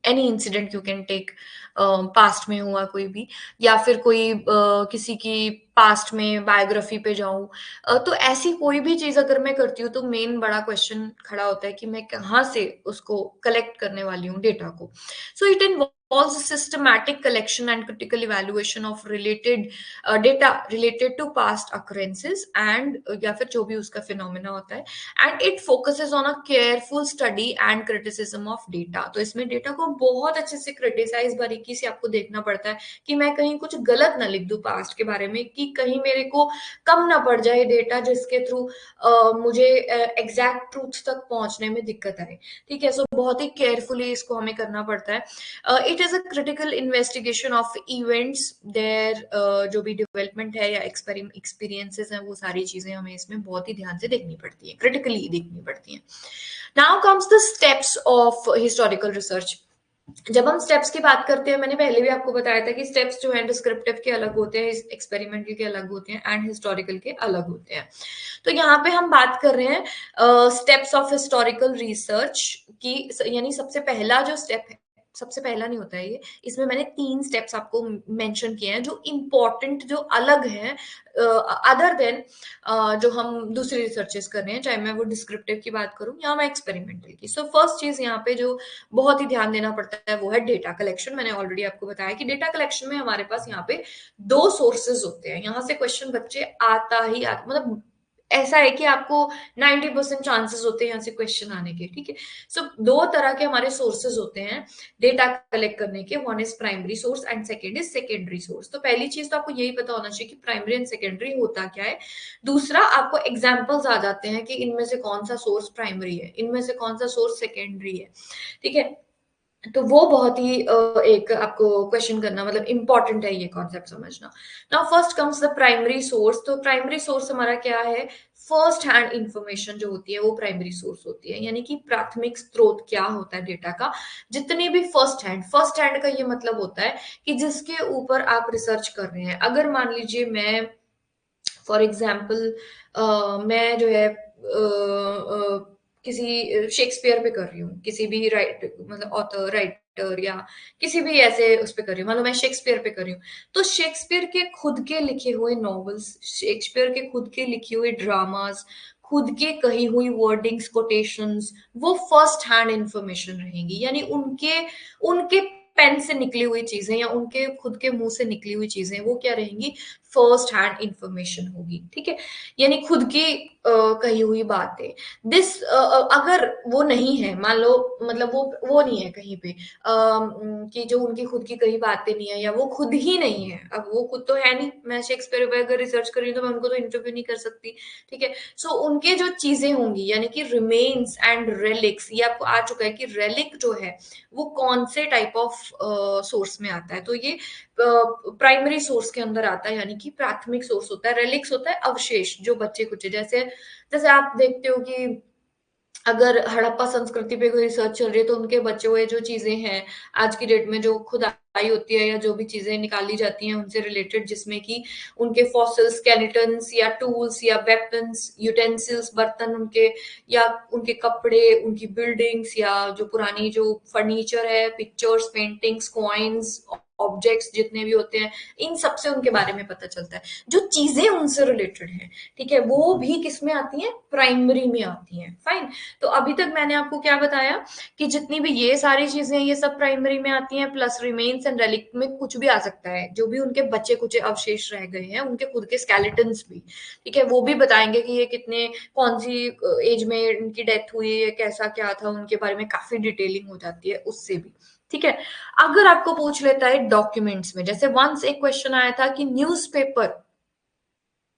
any incident you can take, past में हुआ कोई भी, या फिर कोई किसी की पास्ट में बायोग्राफी पे जाऊं, तो ऐसी कोई भी चीज अगर मैं करती हूँ तो मेन बड़ा क्वेश्चन खड़ा होता है कि मैं कहाँ से उसको कलेक्ट करने वाली हूँ डेटा को। So it involves a systematic collection and critical evaluation of related data related to past occurrences and या फिर जो भी उसका फिनोमेना होता है, and it focuses on a careful study and criticism of data। तो इसमें डेटा को बहुत अच्छे से क्रिटिसाइज बारीकी से आपको देखना पड़ता है कि मैं कहीं कुछ गलत ना लिख दूं पास्ट के बारे में, कि कहीं मेरे को कम ना पड़ जाए डेटा जिसके थ्रू मुझे एग्जैक्ट ट्रूथ तक पहुंचने में दिक्कत आए। ठीक है, सो बहुत ही केयरफुली इसको हमें करना पड़ता है। It is a critical investigation of events there, जो भी डेवलपमेंट है या एक्सपीरियंसेस हैं, वो सारी चीजें हमें इसमें बहुत ही ध्यान से देखनी पड़ती है, क्रिटिकली देखनी पड़ती है। Now comes the steps of historical research. जब हम स्टेप्स की बात करते हैं, मैंने पहले भी आपको बताया था कि स्टेप्स जो है डिस्क्रिप्टिव के अलग होते हैं, एक्सपेरिमेंटल के अलग होते हैं, एंड हिस्टोरिकल के अलग होते हैं। तो यहाँ पे हम बात कर रहे हैं स्टेप्स ऑफ हिस्टोरिकल रिसर्च की, यानी सबसे पहला जो स्टेप है, सबसे पहला नहीं होता है ये, इसमें मैंने 3 स्टेप्स आपको मेंशन किए हैं जो इम्पोर्टेंट, जो अलग हैं अदर देन जो हम दूसरी रिसर्चेस कर रहे हैं, चाहे मैं वो डिस्क्रिप्टिव की बात करूं या मैं एक्सपेरिमेंटल की। सो फर्स्ट चीज यहाँ पे जो बहुत ही ध्यान देना पड़ता है वो है डेटा कलेक्शन। मैंने ऑलरेडी आपको बताया कि डेटा कलेक्शन में हमारे पास यहाँ पे 2 सोर्सेज होते हैं। यहाँ से क्वेश्चन बच्चे आता ही आता, मतलब ऐसा है कि आपको 90% चांसेस होते हैं यहाँ से क्वेश्चन आने के। ठीक है, सो 2 तरह के हमारे सोर्सेज होते हैं डेटा कलेक्ट करने के, one is primary source and second is secondary source. तो पहली चीज तो आपको यही पता होना चाहिए कि प्राइमरी एंड सेकेंडरी होता क्या है। दूसरा, आपको एग्जाम्पल्स आ जाते हैं कि इनमें से कौन सा सोर्स प्राइमरी है, इनमें से कौन सा सोर्स सेकेंडरी है। ठीक है, तो वो बहुत ही एक आपको क्वेश्चन करना, मतलब इंपॉर्टेंट है ये कॉन्सेप्ट समझना। Now first comes the primary source. तो प्राइमरी सोर्स हमारा क्या है, फर्स्ट हैंड इंफॉर्मेशन जो होती है वो प्राइमरी सोर्स होती है, यानी कि प्राथमिक स्रोत क्या होता है डेटा का, जितनी भी फर्स्ट हैंड का ये मतलब होता है कि जिसके ऊपर आप रिसर्च कर रहे हैं। अगर मान लीजिए मैं फॉर एग्जाम्पल मैं जो है किसी शेक्सपियर पे कर रही हूँ, किसी भी मतलब ऑथर राइटर या किसी भी ऐसे उस पे कर रही हूँ, मान लो मैं शेक्सपियर पे कर रही हूँ, तो शेक्सपियर के खुद के लिखे हुए नॉवेल्स, शेक्सपियर के खुद के लिखे हुए ड्रामास, खुद के कही हुई वर्डिंग्स, कोटेशंस, वो फर्स्ट हैंड इंफॉर्मेशन रहेंगी। यानी उनके उनके पेन से निकली हुई चीजें या उनके खुद के मुंह से निकली हुई चीजें, वो क्या रहेंगी, फर्स्ट हैंड इंफॉर्मेशन होगी। ठीक है, यानी खुद की कही हुई बातें। दिस अगर वो नहीं है, मान लो मतलब वो नहीं है कहीं पे कि जो उनकी खुद की कही बातें नहीं है, या वो खुद ही नहीं है, अब वो खुद तो है नहीं, मैं शेक्सपियर पे अगर रिसर्च कर रही हूँ तो मैं उनको तो इंटरव्यू नहीं कर सकती। ठीक है, सो उनके जो चीजें होंगी, यानी कि रिमेन्स एंड रेलिक्स, ये आपको आ चुका है कि रेलिक जो है वो कौन से टाइप ऑफ सोर्स में आता है, तो ये प्राइमरी सोर्स के अंदर आता है, यानी कि प्राथमिक सोर्स होता है। रेलिक्स होता है अवशेष जो बचे कुचे, जैसे जैसे आप देखते हो कि अगर हड़प्पा संस्कृति पे कोई रिसर्च चल रही है तो उनके बचे हुए जो चीजें हैं आज की डेट में, जो खुदाई होती है या जो भी चीजें निकाली जाती हैं उनसे रिलेटेड, जिसमें कि उनके फॉसिल्स, स्केलेटन्स या टूल्स या वेपन्स, यूटेंसिल्स, बर्तन उनके, या उनके कपड़े, उनकी बिल्डिंग्स, या जो पुरानी जो फर्नीचर है, पिक्चर्स, पेंटिंग्स, कॉइन्स, ऑब्जेक्ट्स जितने भी होते हैं, इन सबसे उनके बारे में पता चलता है। जो चीजें उनसे रिलेटेड हैं, ठीक है, वो भी किस में आती हैं? प्राइमरी में आती हैं। फाइन। तो अभी तक मैंने आपको क्या बताया कि जितनी भी ये सारी चीजें हैं, ये सब प्राइमरी में आती हैं, प्लस रिमेन्स एंड रेलिक में कुछ भी आ सकता है, जो भी उनके बचे कुचे अवशेष रह गए हैं, उनके खुद के स्केलेटन्स भी, ठीक है, वो भी बताएंगे कि ये कितने, कौन सी एज में इनकी डेथ हुई है, कैसा क्या था, उनके बारे में काफी डिटेलिंग हो जाती है उससे भी। ठीक है। अगर आपको पूछ लेता है डॉक्यूमेंट्स में, जैसे वंस एक क्वेश्चन आया था कि न्यूज़पेपर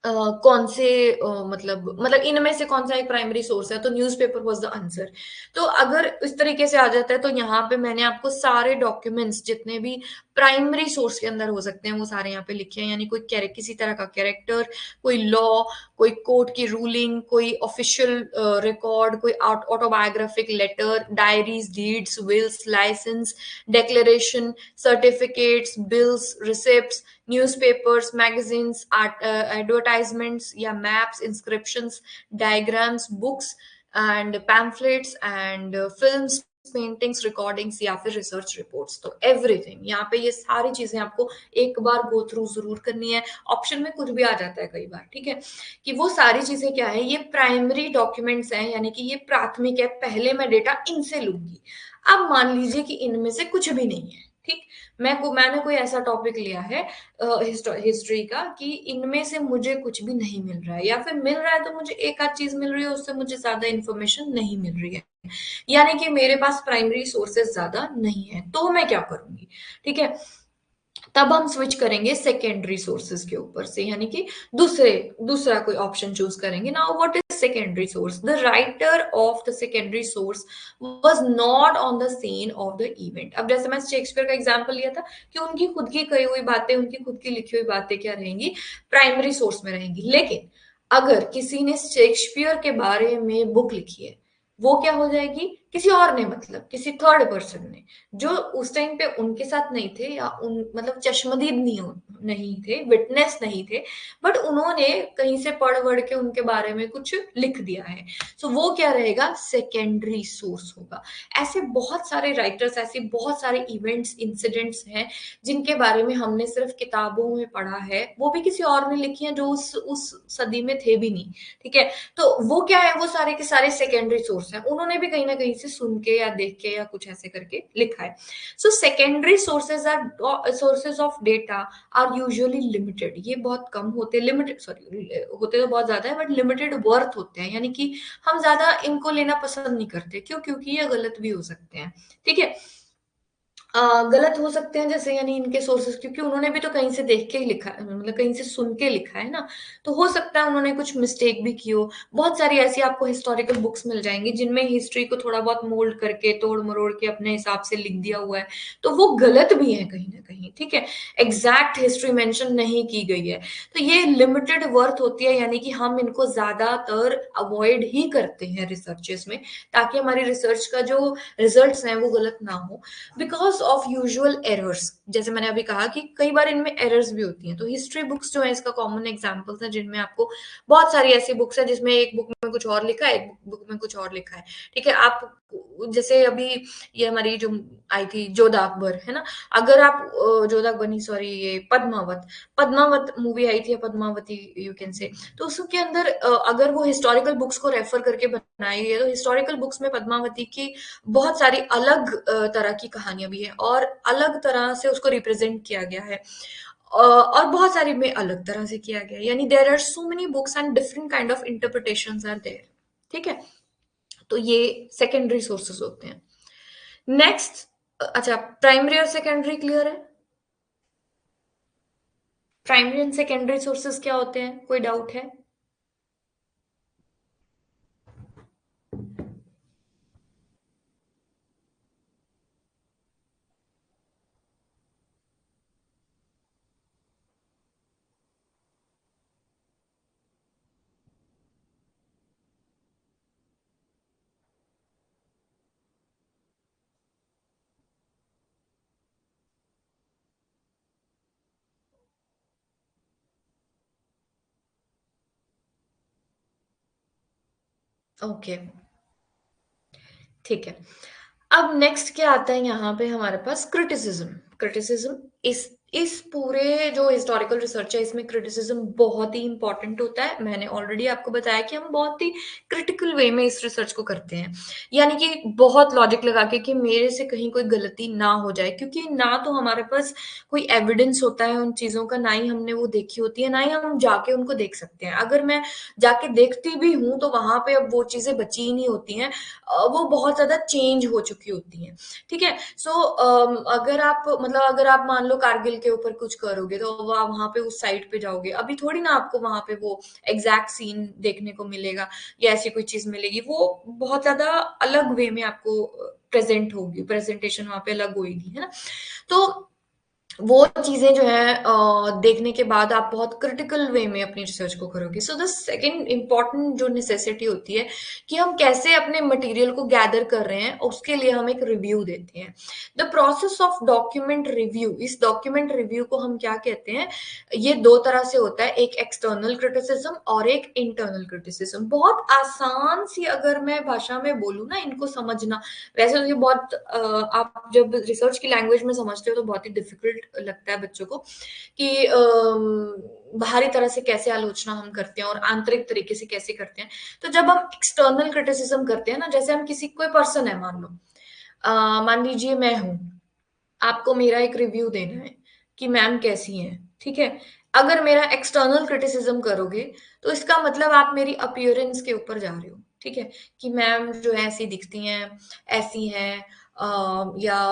कौन से मतलब इनमें से कौन सा एक प्राइमरी सोर्स है, तो न्यूज़पेपर वाज द आंसर। तो अगर इस तरीके से आ जाता है, तो यहाँ पे मैंने आपको सारे डॉक्यूमेंट्स जितने भी प्राइमरी सोर्स के अंदर हो सकते हैं वो सारे यहाँ पे लिखे हैं, यानी कोई किसी तरह का कैरेक्टर, कोई लॉ, कोई कोर्ट की रूलिंग, कोई ऑफिशियल रिकॉर्ड, कोई autobiographic letter, diaries, deeds, wills, license, declaration, certificates, bills, receipts, newspapers, magazines, advertisements या maps, inscriptions, diagrams, books and pamphlets and films, paintings, recordings या फिर रिसर्च रिपोर्ट्स। तो everything यहाँ पे, ये सारी चीजें आपको एक बार गो थ्रू जरूर करनी है। ऑप्शन में कुछ भी आ जाता है कई बार, ठीक है, कि वो सारी चीजें क्या है, ये प्राइमरी डॉक्यूमेंट्स हैं, यानी कि ये प्राथमिक है, पहले मैं डेटा इनसे लूंगी। अब मान लीजिए कि इनमें से कुछ भी नहीं है, ठीक, मैंने कोई ऐसा टॉपिक लिया है हिस्ट्री का कि इनमें से मुझे कुछ भी नहीं मिल रहा है, या फिर मिल रहा है तो मुझे एक आध चीज मिल रही है, उससे मुझे ज्यादा इन्फॉर्मेशन नहीं मिल रही है, यानी कि मेरे पास प्राइमरी सोर्सेस ज्यादा नहीं है, तो मैं क्या करूंगी? ठीक है, तब हम स्विच करेंगे सेकेंडरी सोर्सेज के ऊपर से, यानी कि दूसरा कोई ऑप्शन चूज करेंगे। Now what is secondary source? The writer of the secondary source was not on the scene of the event. अब जैसे मैं शेक्सपियर का एग्जांपल लिया था कि उनकी खुद की कही हुई बातें, उनकी खुद की लिखी हुई बातें क्या रहेंगी? प्राइमरी सोर्स में रहेंगी। लेकिन अगर किसी ने शेक्सपियर के बारे में बुक लिखी है, वो क्या हो जाएगी? किसी और ने, मतलब किसी थर्ड पर्सन ने, जो उस टाइम पे उनके साथ नहीं थे, या उन मतलब चश्मदीद नहीं थे, विटनेस नहीं थे, बट उन्होंने कहीं से पढ़ वढ़ के उनके बारे में कुछ लिख दिया है, सो वो क्या रहेगा? सेकेंडरी सोर्स होगा। ऐसे बहुत सारे राइटर्स, ऐसे बहुत सारे इवेंट्स, इंसिडेंट्स हैं जिनके बारे में हमने सिर्फ किताबों में पढ़ा है, वो भी किसी और ने लिखी है जो उस सदी में थे भी नहीं। ठीक है, तो वो क्या है? वो सारे के सारे सेकेंडरी सोर्स हैं, उन्होंने भी कहीं ना कहीं से सुन के या देख के या कुछ ऐसे करके लिखा है। So secondary sources of data are usually limited. ये बहुत कम होते हैं, लिमिटेड, सॉरी, होते तो बहुत ज्यादा है, बट लिमिटेड वर्थ होते हैं, यानी कि हम ज्यादा इनको लेना पसंद नहीं करते। क्यों? क्योंकि ये गलत भी हो सकते हैं। ठीक है, गलत हो सकते हैं जैसे, यानी इनके सोर्सेस, क्योंकि उन्होंने भी तो कहीं से देख के ही लिखा है, मतलब कहीं से सुन के लिखा है ना, तो हो सकता है उन्होंने कुछ मिस्टेक भी की हो। बहुत सारी ऐसी आपको हिस्टोरिकल बुक्स मिल जाएंगी जिनमें हिस्ट्री को थोड़ा बहुत मोल्ड करके, तोड़ मरोड़ के अपने हिसाब से लिख दिया हुआ है, तो वो गलत भी है कहीं ना कहीं। ठीक है, एग्जैक्ट हिस्ट्री मेंशन नहीं की गई है, तो ये लिमिटेड वर्थ होती है, यानी कि हम इनको ज्यादातर अवॉइड ही करते हैं रिसर्चेस में, ताकि हमारी रिसर्च का जो रिजल्ट्स हैं वो गलत ना हो, बिकॉज ऑफ यूजुअल एरर्स। जैसे मैंने अभी कहा कि कई बार इनमें एरर्स भी होती हैं, तो हिस्ट्री बुक्स जो है इसका कॉमन एग्जांपल्स है, जिनमें आपको बहुत सारी ऐसी बुक्स है जिसमें एक बुक में कुछ और लिखा है, एक बुक में कुछ और लिखा है। ठीक है, आप जैसे अभी ये हमारी जो आई थी जोधा अकबर, है ना, अगर आप जोधा अकबर नहीं, सॉरी, ये पद्मावत मूवी आई थी, या पद्मावती यू कैन से, तो उसके अंदर अगर वो हिस्टोरिकल बुक्स को रेफर करके बनाई गई है, तो हिस्टोरिकल बुक्स में पद्मावती की बहुत सारी अलग तरह की कहानियां भी है, और अलग तरह से उसको रिप्रेजेंट किया गया है, और बहुत सारी में अलग तरह से किया गया है, यानी there are so many books and different kind of interpretations are there. ठीक है, तो ये सेकेंडरी सोर्सेस होते हैं। नेक्स्ट, अच्छा, प्राइमरी और सेकेंडरी क्लियर है? प्राइमरी एंड सेकेंडरी सोर्सेस क्या होते हैं? कोई डाउट है? ओके, ठीक है। अब नेक्स्ट क्या आता है यहाँ पे हमारे पास? क्रिटिसिज्म। क्रिटिसिज्म इस पूरे जो हिस्टोरिकल रिसर्च है इसमें क्रिटिसिज्म बहुत ही इंपॉर्टेंट होता है। मैंने ऑलरेडी आपको बताया कि हम बहुत ही क्रिटिकल वे में इस रिसर्च को करते हैं, यानी कि बहुत लॉजिक लगा के कि मेरे से कहीं कोई गलती ना हो जाए, क्योंकि ना तो हमारे पास कोई एविडेंस होता है उन चीजों का, ना ही हमने वो देखी होती है, ना ही हम जाके उनको देख सकते हैं। अगर मैं जाके देखती भी हूँ तो वहां पे अब वो चीजें बची ही नहीं होती हैं, वो बहुत ज्यादा चेंज हो चुकी होती हैं। ठीक है। सो अगर आप मतलब अगर आप मान लो कारगिल के ऊपर कुछ करोगे तो वहां पे उस साइट पे जाओगे, अभी थोड़ी ना आपको वहां पे वो एग्जैक्ट सीन देखने को मिलेगा या ऐसी कोई चीज मिलेगी, वो बहुत ज्यादा अलग वे में आपको प्रेजेंट होगी, प्रेजेंटेशन वहां पे अलग होगी, है ना। तो वो चीजें जो है देखने के बाद आप बहुत क्रिटिकल वे में अपनी रिसर्च को करोगे। सो द सेकंड इम्पॉर्टेंट जो नेसेसिटी होती है कि हम कैसे अपने मटेरियल को गैदर कर रहे हैं, उसके लिए हम एक रिव्यू देते हैं। The process of document review, इस डॉक्यूमेंट रिव्यू को हम क्या कहते हैं, ये दो तरह से होता है, एक एक्सटर्नल क्रिटिसिज्म और एक इंटरनल क्रिटिसिज्म। बहुत आसान सी अगर मैं भाषा में बोलूँ ना इनको समझना, वैसे तो ये बहुत आप जब रिसर्च की लैंग्वेज में समझते हो तो बहुत ही डिफिकल्ट लगता है बच्चों को कि बाहरी तरह से कैसे आलोचना हम करते हैं और आंतरिक तरीके से कैसे करते हैं। तो जब हम एक्सटर्नल क्रिटिसिज्म करते हैं ना, जैसे हम किसी कोई पर्सन है, मान लो मान लीजिए मैं हूं, आपको मेरा एक रिव्यू देना है कि मैम कैसी हैं, ठीक है। अगर मेरा एक्सटर्नल क्रिटिसिज्म करोगे तो इसका मतलब आप मेरी अपीयरेंस के ऊपर जा रहे हो, ठीक है, कि मैम जो है ऐसी दिखती हैं, ऐसी हैं, या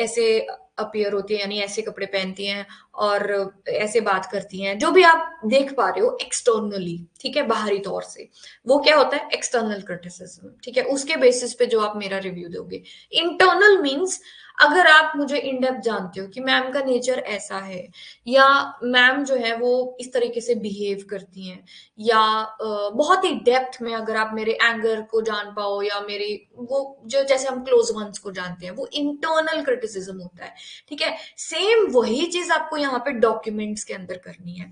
ऐसे अपीयर होती है, यानी ऐसे कपड़े पहनती हैं और ऐसे बात करती हैं, जो भी आप देख पा रहे हो एक्सटर्नली, ठीक है, बाहरी तौर से, वो क्या होता है एक्सटर्नल क्रिटिसिज्म, ठीक है। उसके बेसिस पे जो आप मेरा रिव्यू दोगे। इंटरनल मीन्स अगर आप मुझे इन डेप्थ जानते हो कि मैम का नेचर ऐसा है, या मैम जो है वो इस तरीके से बिहेव करती हैं, या बहुत ही डेप्थ में अगर आप मेरे एंगर को जान पाओ, या मेरी वो जो जैसे हम क्लोज वंस को जानते हैं, वो इंटरनल क्रिटिसिज्म होता है, ठीक है। सेम वही चीज आपको यहाँ पे डॉक्यूमेंट्स के अंदर करनी है।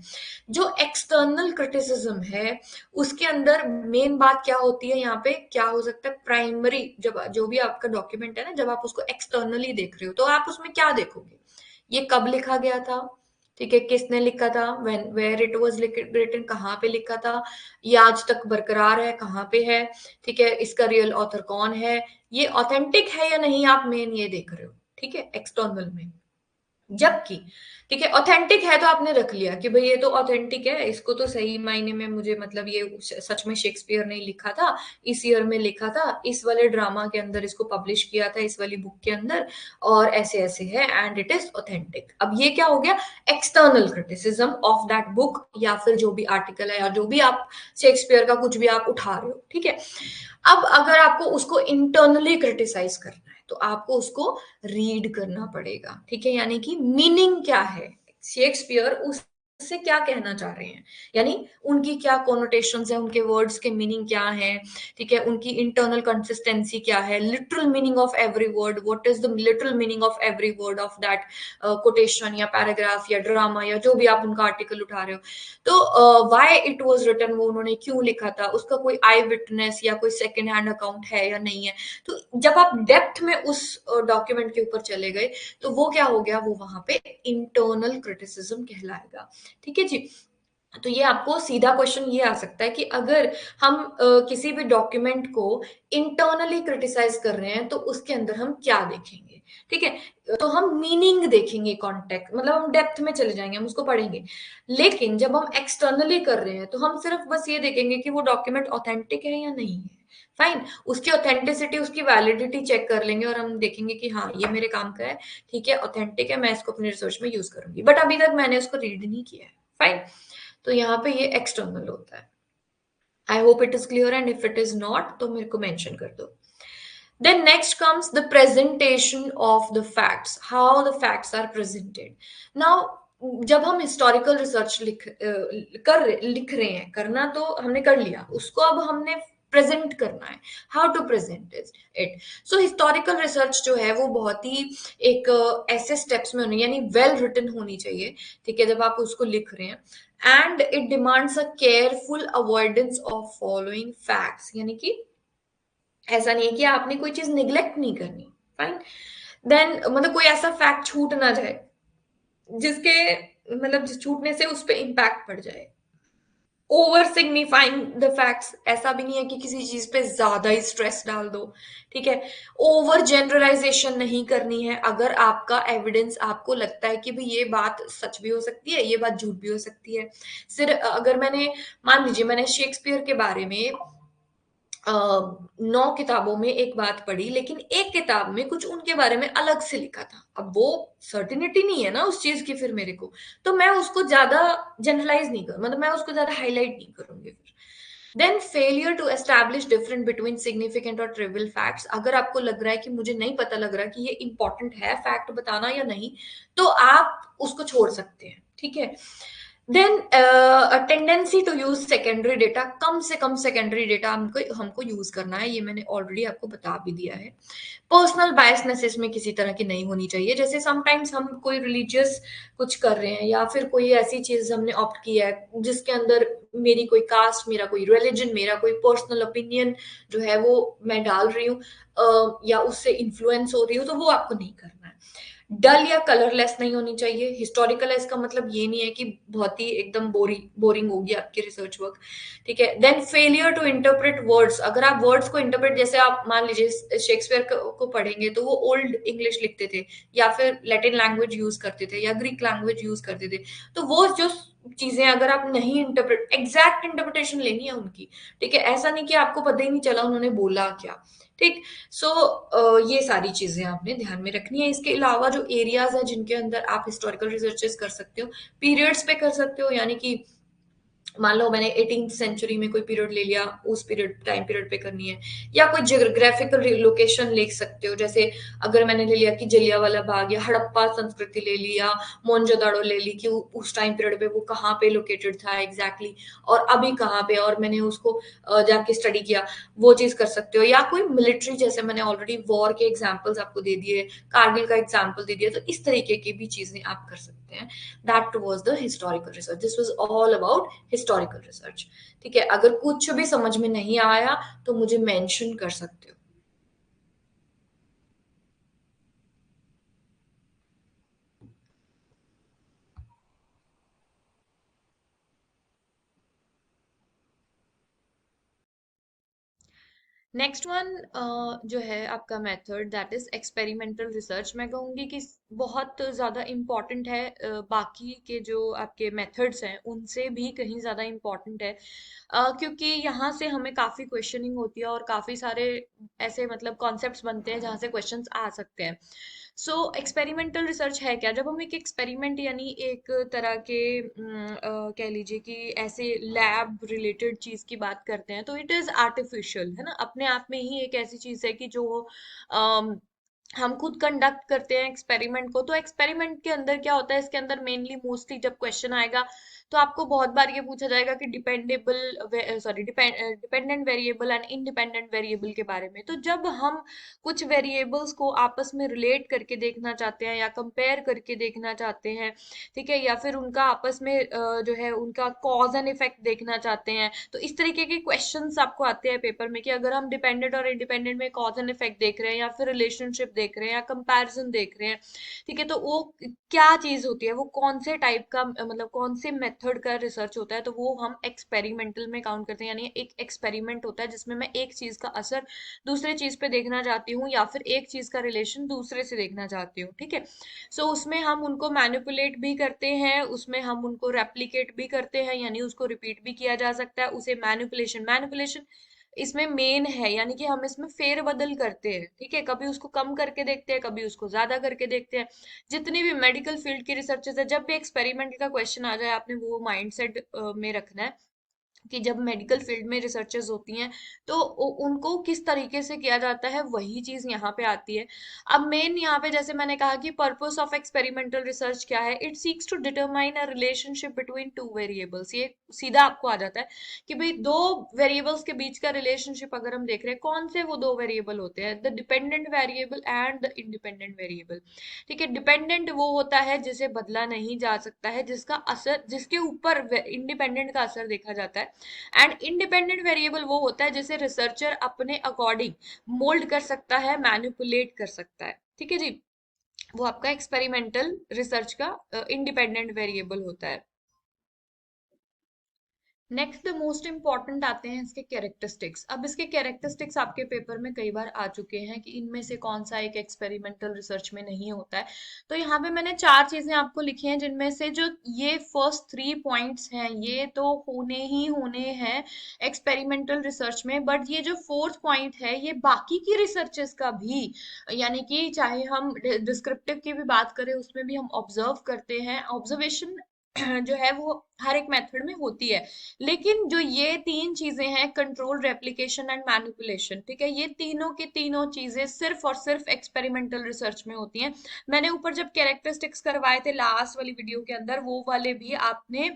जो एक्सटर्नल क्रिटिसिज्म है उसके अंदर मेन बात क्या होती है, यहाँ पे क्या हो सकता है, प्राइमरी, जब जो भी आपका डॉक्यूमेंट है ना, जब आप उसको एक्सटर्नली देख रहे हो तो आप उसमें क्या देखोगे, ये कब लिखा गया था, ठीक है, किसने लिखा था, when where it was written, कहाँ पे लिखा था, ये आज तक बरकरार है, कहाँ पे है, ठीक है, इसका रियल ऑथर कौन है, ये ऑथेंटिक है या नहीं, आप मेन ये देख रहे हो, ठीक है, एक्सटर्नल में। जबकि ठीक है ऑथेंटिक है तो आपने रख लिया कि भाई ये तो ऑथेंटिक है, इसको तो सही मायने में मुझे मतलब ये सच में शेक्सपियर ने लिखा था, इस ईयर में लिखा था, इस वाले ड्रामा के अंदर इसको पब्लिश किया था, इस वाली बुक के अंदर, और ऐसे ऐसे है एंड इट इज ऑथेंटिक। अब ये क्या हो गया, external criticism of that book, या फिर जो भी आर्टिकल है या जो भी आप शेक्सपियर का कुछ भी आप उठा रहे हो, ठीक है। अब अगर आपको उसको इंटरनली क्रिटिसाइज करना है तो आपको उसको रीड करना पड़ेगा, ठीक है, यानी कि मीनिंग क्या है, शेक्सपियर उससे क्या कहना चाह रहे हैं, यानी उनकी क्या कोनोटेशंस है, उनके वर्ड्स के मीनिंग क्या है, ठीक है, उनकी इंटरनल कंसिस्टेंसी क्या है, literal meaning of every word, what is the literal meaning of every word of that quotation या पैराग्राफ या ड्रामा या जो भी आप उनका आर्टिकल उठा रहे हो। तो व्हाई इट वाज रिटन, वो उन्होंने क्यों लिखा था, उसका कोई आई विटनेस या कोई सेकेंड हैंड अकाउंट है या नहीं है। तो जब आप डेप्थ में उस डॉक्यूमेंट के ऊपर चले गए तो वो क्या हो गया, वो वहां पे इंटरनल क्रिटिसिज्म कहलाएगा, ठीक है जी। तो ये आपको सीधा क्वेश्चन ये आ सकता है कि अगर हम किसी भी डॉक्यूमेंट को इंटरनली क्रिटिसाइज कर रहे हैं तो उसके अंदर हम क्या देखेंगे, ठीक है, तो हम मीनिंग देखेंगे, कॉन्टेक्स्ट, मतलब हम डेप्थ में चले जाएंगे, हम उसको पढ़ेंगे। लेकिन जब हम एक्सटर्नली कर रहे हैं तो हम सिर्फ बस ये देखेंगे कि वो डॉक्यूमेंट ऑथेंटिक है या नहीं है, फाइन, उसकी ऑथेंटिसिटी, उसकी वैलिडिटी चेक कर लेंगे और हम देखेंगे कि हाँ ये मेरे काम का है, ठीक है, ऑथेंटिक है, मैं इसको अपनी रिसर्च में यूज करूंगी, बट अभी तक मैंने उसको रीड नहीं किया है, फाइन। तो यहाँ पे ये एक्सटर्नल होता है। I hope it is clear, and if it is not तो मेरे को मेंशन कर दो। Then next comes the presentation of the facts, how the facts are presented. Now जब हम हिस्टोरिकल रिसर्च लिख रहे हैं, करना तो हमने कर लिया, उसको अब हमने प्रेजेंट करना है, how to present it. So historical research जो है वो बहुत ही एक ऐसे स्टेप्स में होनी, यानी वेल रिटन होनी चाहिए, ठीक है, जब आप उसको लिख रहे हैं। And it demands a careful avoidance of following facts, यानी कि ऐसा नहीं है कि आपने कोई चीज निग्लेक्ट नहीं करनी, फाइन। देन मतलब कोई ऐसा फैक्ट छूट ना जाए जिसके मतलब जिस छूटने से उस पे इम्पैक्ट पड़ जाए। ओवर सिग्निफाइंग द फैक्ट्स, ऐसा भी नहीं है कि किसी चीज पे ज्यादा ही स्ट्रेस डाल दो, ठीक है। ओवर जनरलाइजेशन नहीं करनी है। अगर आपका एविडेंस आपको लगता है कि भाई ये बात सच भी हो सकती है, ये बात झूठ भी हो सकती है। सिर्फ अगर मैंने, मान लीजिए मैंने शेक्सपियर के बारे में 9 किताबों में एक बात पढ़ी, लेकिन एक किताब में कुछ उनके बारे में अलग से लिखा था। अब वो सर्टिनिटी नहीं है ना उस चीज की फिर मेरे को, तो मैं उसको ज्यादा जनरलाइज नहीं करूँ, मतलब मैं उसको ज्यादा हाईलाइट नहीं करूंगी फिर। Then failure to establish different between significant और ट्रिवियल फैक्ट्स। अगर आपको लग रहा है कि मुझे नहीं पता लग रहा कि ये इंपॉर्टेंट है फैक्ट बताना या नहीं, तो आप उसको छोड़ सकते हैं, ठीक है। Then tendency to use secondary data, कम से कम सेकेंडरी डेटा हमको हमको यूज करना है, ये मैंने ऑलरेडी आपको बता भी दिया है। पर्सनल बायसनेस इसमें किसी तरह की नहीं होनी चाहिए। जैसे समटाइम्स हम कोई रिलीजियस कुछ कर रहे हैं या फिर कोई ऐसी चीज हमने ऑप्ट किया है जिसके अंदर मेरी कोई कास्ट, मेरा कोई रिलीजन, मेरा कोई पर्सनल ओपिनियन जो है वो मैं डाल रही हूँ या उससे इन्फ्लुएंस हो रही हूँ, तो वो आपको नहीं करना है। डल या कलरलेस नहीं होनी चाहिए। हिस्टोरिकल है इसका मतलब ये नहीं है कि बहुत ही एकदम बोरिंग होगी आपकी रिसर्च वर्क, ठीक है। Then failure to interpret words, अगर आप वर्ड्स को इंटरप्रेट, जैसे आप मान लीजिए शेक्सपियर को पढ़ेंगे तो वो ओल्ड इंग्लिश लिखते थे या फिर लैटिन लैंग्वेज यूज करते थे या ग्रीक लैंग्वेज यूज करते थे, तो वो जो चीजें अगर आप नहीं इंटरप्रेट, एग्जैक्ट इंटरप्रिटेशन लेनी है उनकी, ठीक है, ऐसा नहीं कि आपको पता ही नहीं चला उन्होंने बोला क्या, ठीक। सो ये सारी चीजें आपने ध्यान में रखनी है। इसके अलावा जो एरियाज है जिनके अंदर आप हिस्टोरिकल रिसर्चेस कर सकते हो, पीरियड्स पे कर सकते हो, यानी कि मान लो मैंने 18th सेंचुरी में कोई पीरियड ले लिया, उस पीरियड टाइम पीरियड पे करनी है। या कोई ज्योग्राफिकल लोकेशन लिख सकते हो, जैसे अगर मैंने ले लिया कि जलियांवाला बाग या हड़प्पा संस्कृति ले लिया, मोहनजोदाड़ो ले ली कि उस टाइम पीरियड पे वो कहाँ पे लोकेटेड था एग्जैक्टली exactly, और अभी कहाँ पे, और मैंने उसको जाके स्टडी किया, वो चीज कर सकते हो। या कोई मिलिट्री, जैसे मैंने ऑलरेडी वॉर के एग्जाम्पल्स आपको दे दिए, कारगिल का एग्जाम्पल दे दिया, तो इस तरीके की भी चीजें आप कर सकते हैं। That was the historical research, this was all about historical research, ठीक है। अगर कुछ भी समझ में नहीं आया तो मुझे मेंशन कर सकते हो। नेक्स्ट वन जो है आपका method, that is experimental research. मैं कहूँगी कि बहुत ज़्यादा इम्पॉर्टेंट है, बाकी के जो आपके मेथड्स हैं उनसे भी कहीं ज़्यादा इम्पॉर्टेंट है, क्योंकि यहाँ से हमें काफ़ी क्वेश्चनिंग होती है और काफ़ी सारे ऐसे मतलब कॉन्सेप्ट्स बनते हैं जहाँ से क्वेश्चंस आ सकते हैं। सो एक्सपेरिमेंटल रिसर्च है क्या? जब हम एक एक्सपेरिमेंट यानी एक तरह के कह लीजिए कि ऐसे लैब रिलेटेड चीज की बात करते हैं तो इट इज आर्टिफिशियल, है ना, अपने आप में ही एक ऐसी चीज है कि जो अम, हम खुद कंडक्ट करते हैं एक्सपेरिमेंट को। तो एक्सपेरिमेंट के अंदर क्या होता है, इसके अंदर मेनली मोस्टली जब क्वेश्चन आएगा तो आपको बहुत बार ये पूछा जाएगा कि dependent variable and independent variable के बारे में। तो जब हम कुछ वेरिएबल्स को आपस में रिलेट करके देखना चाहते हैं या कंपेयर करके देखना चाहते हैं, ठीक है, या फिर उनका आपस में जो है उनका कॉज एंड इफेक्ट देखना चाहते हैं, तो इस तरीके के क्वेश्चंस आपको आते हैं पेपर में कि अगर हम डिपेंडेंट और इंडिपेंडेंट में कॉज एंड इफेक्ट देख रहे हैं या फिर रिलेशनशिप देख रहे हैं या कंपैरिजन देख रहे हैं, ठीक है, तो वो क्या चीज होती है, वो कौन से टाइप का मतलब कौन से मेथड का रिसर्च होता है, तो वो हम एक्सपेरिमेंटल में काउंट करते हैं। यानी एक एक्सपेरिमेंट होता है जिसमें मैं एक चीज का असर दूसरे चीज पे देखना चाहती हूँ या फिर एक चीज का रिलेशन दूसरे से देखना चाहती हूँ, ठीक है। सो उसमें हम उनको मैनिपुलेट भी करते हैं, उसमें हम उनको रेप्लिकेट भी करते हैं, यानी उसको रिपीट भी किया जा सकता है, उसे मैनिपुलेशन मैनिपुलेशन इसमें मेन है, यानी कि हम इसमें फेर बदल करते हैं, ठीक है, कभी उसको कम करके देखते हैं, कभी उसको ज्यादा करके देखते हैं। जितनी भी मेडिकल फील्ड की रिसर्चेस है, जब भी एक्सपेरिमेंट का क्वेश्चन आ जाए आपने वो माइंडसेट में रखना है कि जब मेडिकल फील्ड में रिसर्चेस होती हैं तो उनको किस तरीके से किया जाता है, वही चीज यहाँ पे आती है। अब मेन यहाँ पे जैसे मैंने कहा कि पर्पस ऑफ एक्सपेरिमेंटल रिसर्च क्या है, it seeks to determine a relationship between two variables. ये सीधा आपको आ जाता है कि भाई दो वेरिएबल्स के बीच का रिलेशनशिप अगर हम देख रहे हैं, कौन से वो दो वेरिएबल होते हैं, the dependent variable and the independent variable, ठीक है। डिपेंडेंट वो होता है जिसे बदला नहीं जा सकता है, जिसका असर, जिसके ऊपर इंडिपेंडेंट का असर देखा जाता है। एंड इंडिपेंडेंट वेरिएबल वो होता है जिसे रिसर्चर अपने अकॉर्डिंग मोल्ड कर सकता है, मैनिपुलेट कर सकता है, ठीक है जी। वो आपका एक्सपेरिमेंटल रिसर्च का इंडिपेंडेंट वेरिएबल होता है। नेक्स्ट द मोस्ट इंपॉर्टेंट आते हैं इसके कैरेक्टरिस्टिक्स। अब इसके कैरेक्टरिस्टिक्स आपके पेपर में कई बार आ चुके हैं कि इनमें से कौन सा एक एक्सपेरिमेंटल रिसर्च में नहीं होता है। तो यहाँ पे मैंने चार चीजें आपको लिखी हैं, जिनमें से जो ये फर्स्ट थ्री पॉइंट्स हैं ये तो होने ही होने हैं एक्सपेरिमेंटल रिसर्च में, बट ये जो फोर्थ पॉइंट है ये बाकी की रिसर्चेस का भी, यानी कि चाहे हम डिस्क्रिप्टिव की भी बात करें उसमें भी हम ऑब्जर्व करते हैं, ऑब्जर्वेशन जो है वो हर एक मेथड में होती है। लेकिन जो ये तीन चीजें हैं, कंट्रोल, रेप्लिकेशन एंड मैनिपुलेशन, ठीक है, ये तीनों की तीनों चीजें सिर्फ और सिर्फ एक्सपेरिमेंटल रिसर्च में होती हैं। मैंने ऊपर जब कैरेक्टरिस्टिक्स करवाए थे लास्ट वाली वीडियो के अंदर, वो वाले भी आपने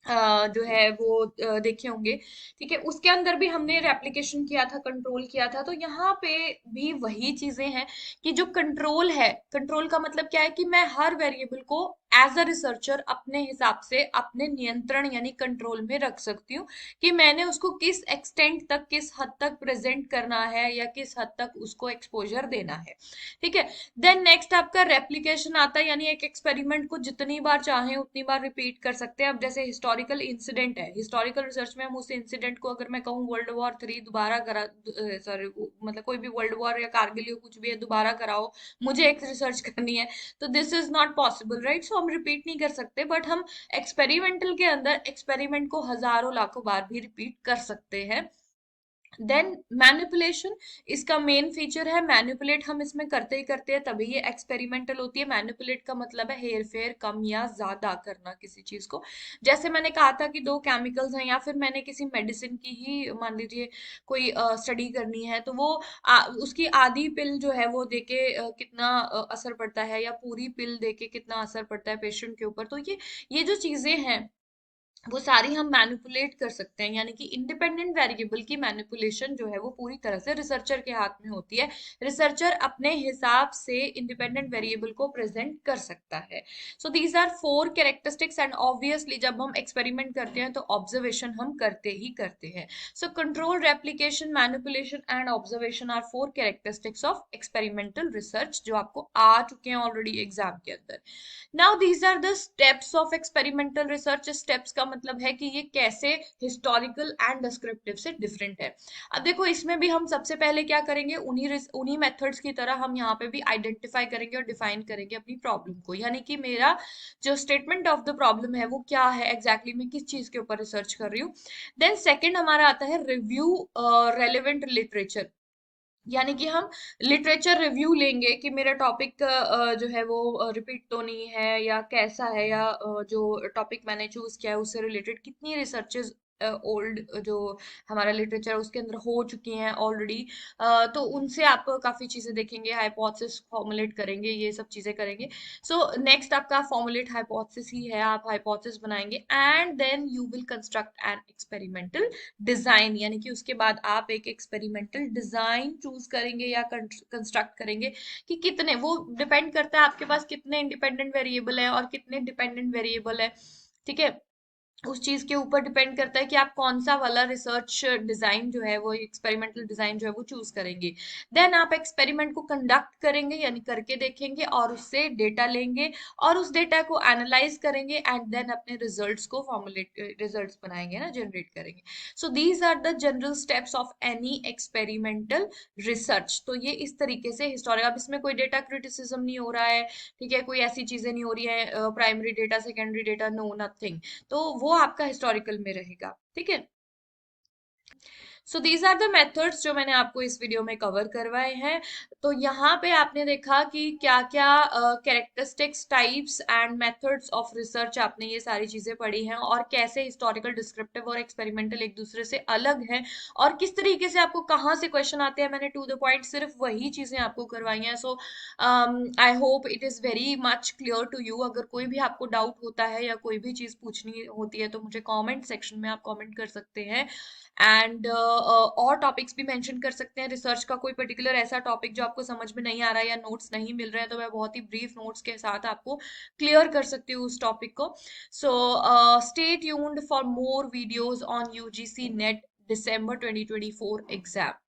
जो है वो देखे होंगे, ठीक है, उसके अंदर भी हमने रेप्लिकेशन किया था, कंट्रोल किया था। तो यहाँ पे भी वही चीजें हैं कि जो कंट्रोल है, कंट्रोल का मतलब क्या है कि मैं हर वेरिएबल को एज अ रिसर्चर अपने हिसाब से अपने नियंत्रण यानी कंट्रोल में रख सकती हूँ, कि मैंने उसको किस एक्सटेंट तक, किस हद तक प्रेजेंट करना है या किस हद तक उसको एक्सपोजर देना है, ठीक है। देन नेक्स्ट आपका रेप्लिकेशन आता है, यानी एक एक्सपेरिमेंट को जितनी बार चाहें उतनी बार रिपीट कर सकते हैं। अब जैसे हिस्टोरिकल इंसिडेंट है, हिस्टोरिकल रिसर्च में हम उस इंसिडेंट को, अगर मैं कहूँ वर्ल्ड वॉर 3 दोबारा करा, सॉरी मतलब कोई भी वर्ल्ड वॉर या कारगिल या कुछ भी है दोबारा कराओ, मुझे एक रिसर्च करनी है, तो this is not possible, right. So हम रिपीट नहीं कर सकते, बट हम एक्सपेरिमेंटल के अंदर एक्सपेरिमेंट को हजारों लाखों बार भी रिपीट कर सकते हैं। देन मैनिपुलेशन, इसका मेन फीचर है मैनिपुलेट, हम इसमें करते ही करते हैं तभी ये एक्सपेरिमेंटल होती है। मैनिपुलेट का मतलब है हेर फेर, कम या ज्यादा करना किसी चीज को। जैसे मैंने कहा था कि दो केमिकल्स हैं, या फिर मैंने किसी मेडिसिन की ही मान लीजिए कोई स्टडी करनी है, तो वो उसकी आधी पिल जो है वो देके कितना असर पड़ता है, या पूरी पिल देके कितना असर पड़ता है पेशेंट के ऊपर, तो ये जो चीजें हैं वो सारी हम मैनिपुलेट कर सकते हैं, यानी कि इंडिपेंडेंट वेरिएबल की मैनिपुलेशन जो है वो पूरी तरह से रिसर्चर के हाथ में होती है। रिसर्चर अपने हिसाब से इंडिपेंडेंट वेरिएबल को प्रेजेंट कर सकता है। So these are four characteristics, and obviously जब हम एक्सपेरिमेंट करते हैं तो ऑब्जर्वेशन हम करते ही करते हैं। So control, replication, manipulation and observation are four characteristics of experimental research, जो आपको आ चुके हैं ऑलरेडी एग्जाम के अंदर। Now these are the steps of experimental research. Steps का मतलब है कि ये कैसे हिस्टोरिकल एंड डिस्क्रिप्टिव से डिफरेंट है। अब देखो इसमें भी हम सबसे पहले क्या करेंगे, उन्हीं मेथड्स की तरह हम यहाँ पे भी आइडेंटिफाई करेंगे और डिफाइन करेंगे अपनी प्रॉब्लम को, यानी कि मेरा जो स्टेटमेंट ऑफ द प्रॉब्लम है वो क्या है, एग्जैक्टली मैं किस चीज के ऊपर रिसर्च कर रही हूँ। देन सेकेंड हमारा आता है रिव्यू रेलेवेंट लिटरेचर, यानी कि हम लिटरेचर रिव्यू लेंगे कि मेरा टॉपिक जो है वो रिपीट तो नहीं है या कैसा है, या जो टॉपिक मैंने चूज किया है उससे रिलेटेड कितनी रिसर्चेज ओल्ड जो हमारा लिटरेचर है उसके अंदर हो चुकी हैं ऑलरेडी। तो उनसे आप काफी चीजें देखेंगे, हाइपोथेसिस फॉर्मुलेट करेंगे, ये सब चीजें करेंगे। सो नेक्स्ट आपका फॉर्मुलेट हाइपोथेसिस ही है, आप हाइपोथेसिस बनाएंगे and then you will construct an experimental design, यानी कि उसके बाद आप एक एक्सपेरिमेंटल डिजाइन चूज करेंगे या कंस्ट्रक्ट करेंगे, कि कितने, वो डिपेंड करता है आपके पास कितने इंडिपेंडेंट वेरिएबल है और कितने डिपेंडेंट वेरिएबल है, ठीक है। उस चीज के ऊपर डिपेंड करता है कि आप कौन सा वाला रिसर्च डिजाइन जो है वो एक्सपेरिमेंटल डिजाइन जो है वो चूज करेंगे। देन आप एक्सपेरिमेंट को कंडक्ट करेंगे, यानी करके देखेंगे और उससे डेटा लेंगे और उस डेटा को एनालाइज करेंगे एंड देन अपने रिजल्ट्स को फॉर्मुलेट, रिजल्ट्स बनाएंगे ना, जनरेट करेंगे। So these are the general steps of any experimental research. तो ये इस तरीके से हिस्टोरिकल, अब इसमें कोई डेटा क्रिटिसिज्म नहीं हो रहा है, ठीक है, कोई ऐसी चीजें नहीं हो रही है primary data secondary data, no nothing, तो वो आपका हिस्टोरिकल में रहेगा, ठीक है। So these are the methods जो मैंने आपको इस वीडियो में कवर करवाए हैं। तो यहाँ पे आपने देखा कि क्या क्या characteristics, types and methods of research, आपने ये सारी चीजें पढ़ी हैं, और कैसे हिस्टोरिकल, डिस्क्रिप्टिव और एक्सपेरिमेंटल एक दूसरे से अलग हैं, और किस तरीके से आपको कहाँ से क्वेश्चन आते हैं। मैंने टू द पॉइंट सिर्फ वही चीजें आपको करवाई हैं। So I hope it is very much clear to you. अगर कोई भी आपको डाउट होता है या कोई भी चीज पूछनी होती है तो मुझे कमेंट सेक्शन में आप कमेंट कर सकते हैं, एंड और टॉपिक्स भी मेंशन कर सकते हैं। रिसर्च का कोई पर्टिकुलर ऐसा टॉपिक जो आपको समझ में नहीं आ रहा है या नोट्स नहीं मिल रहे हैं, तो मैं बहुत ही ब्रीफ नोट्स के साथ आपको क्लियर कर सकती हूँ उस टॉपिक को। So stay tuned for more videos on UGC net December 2024 exam.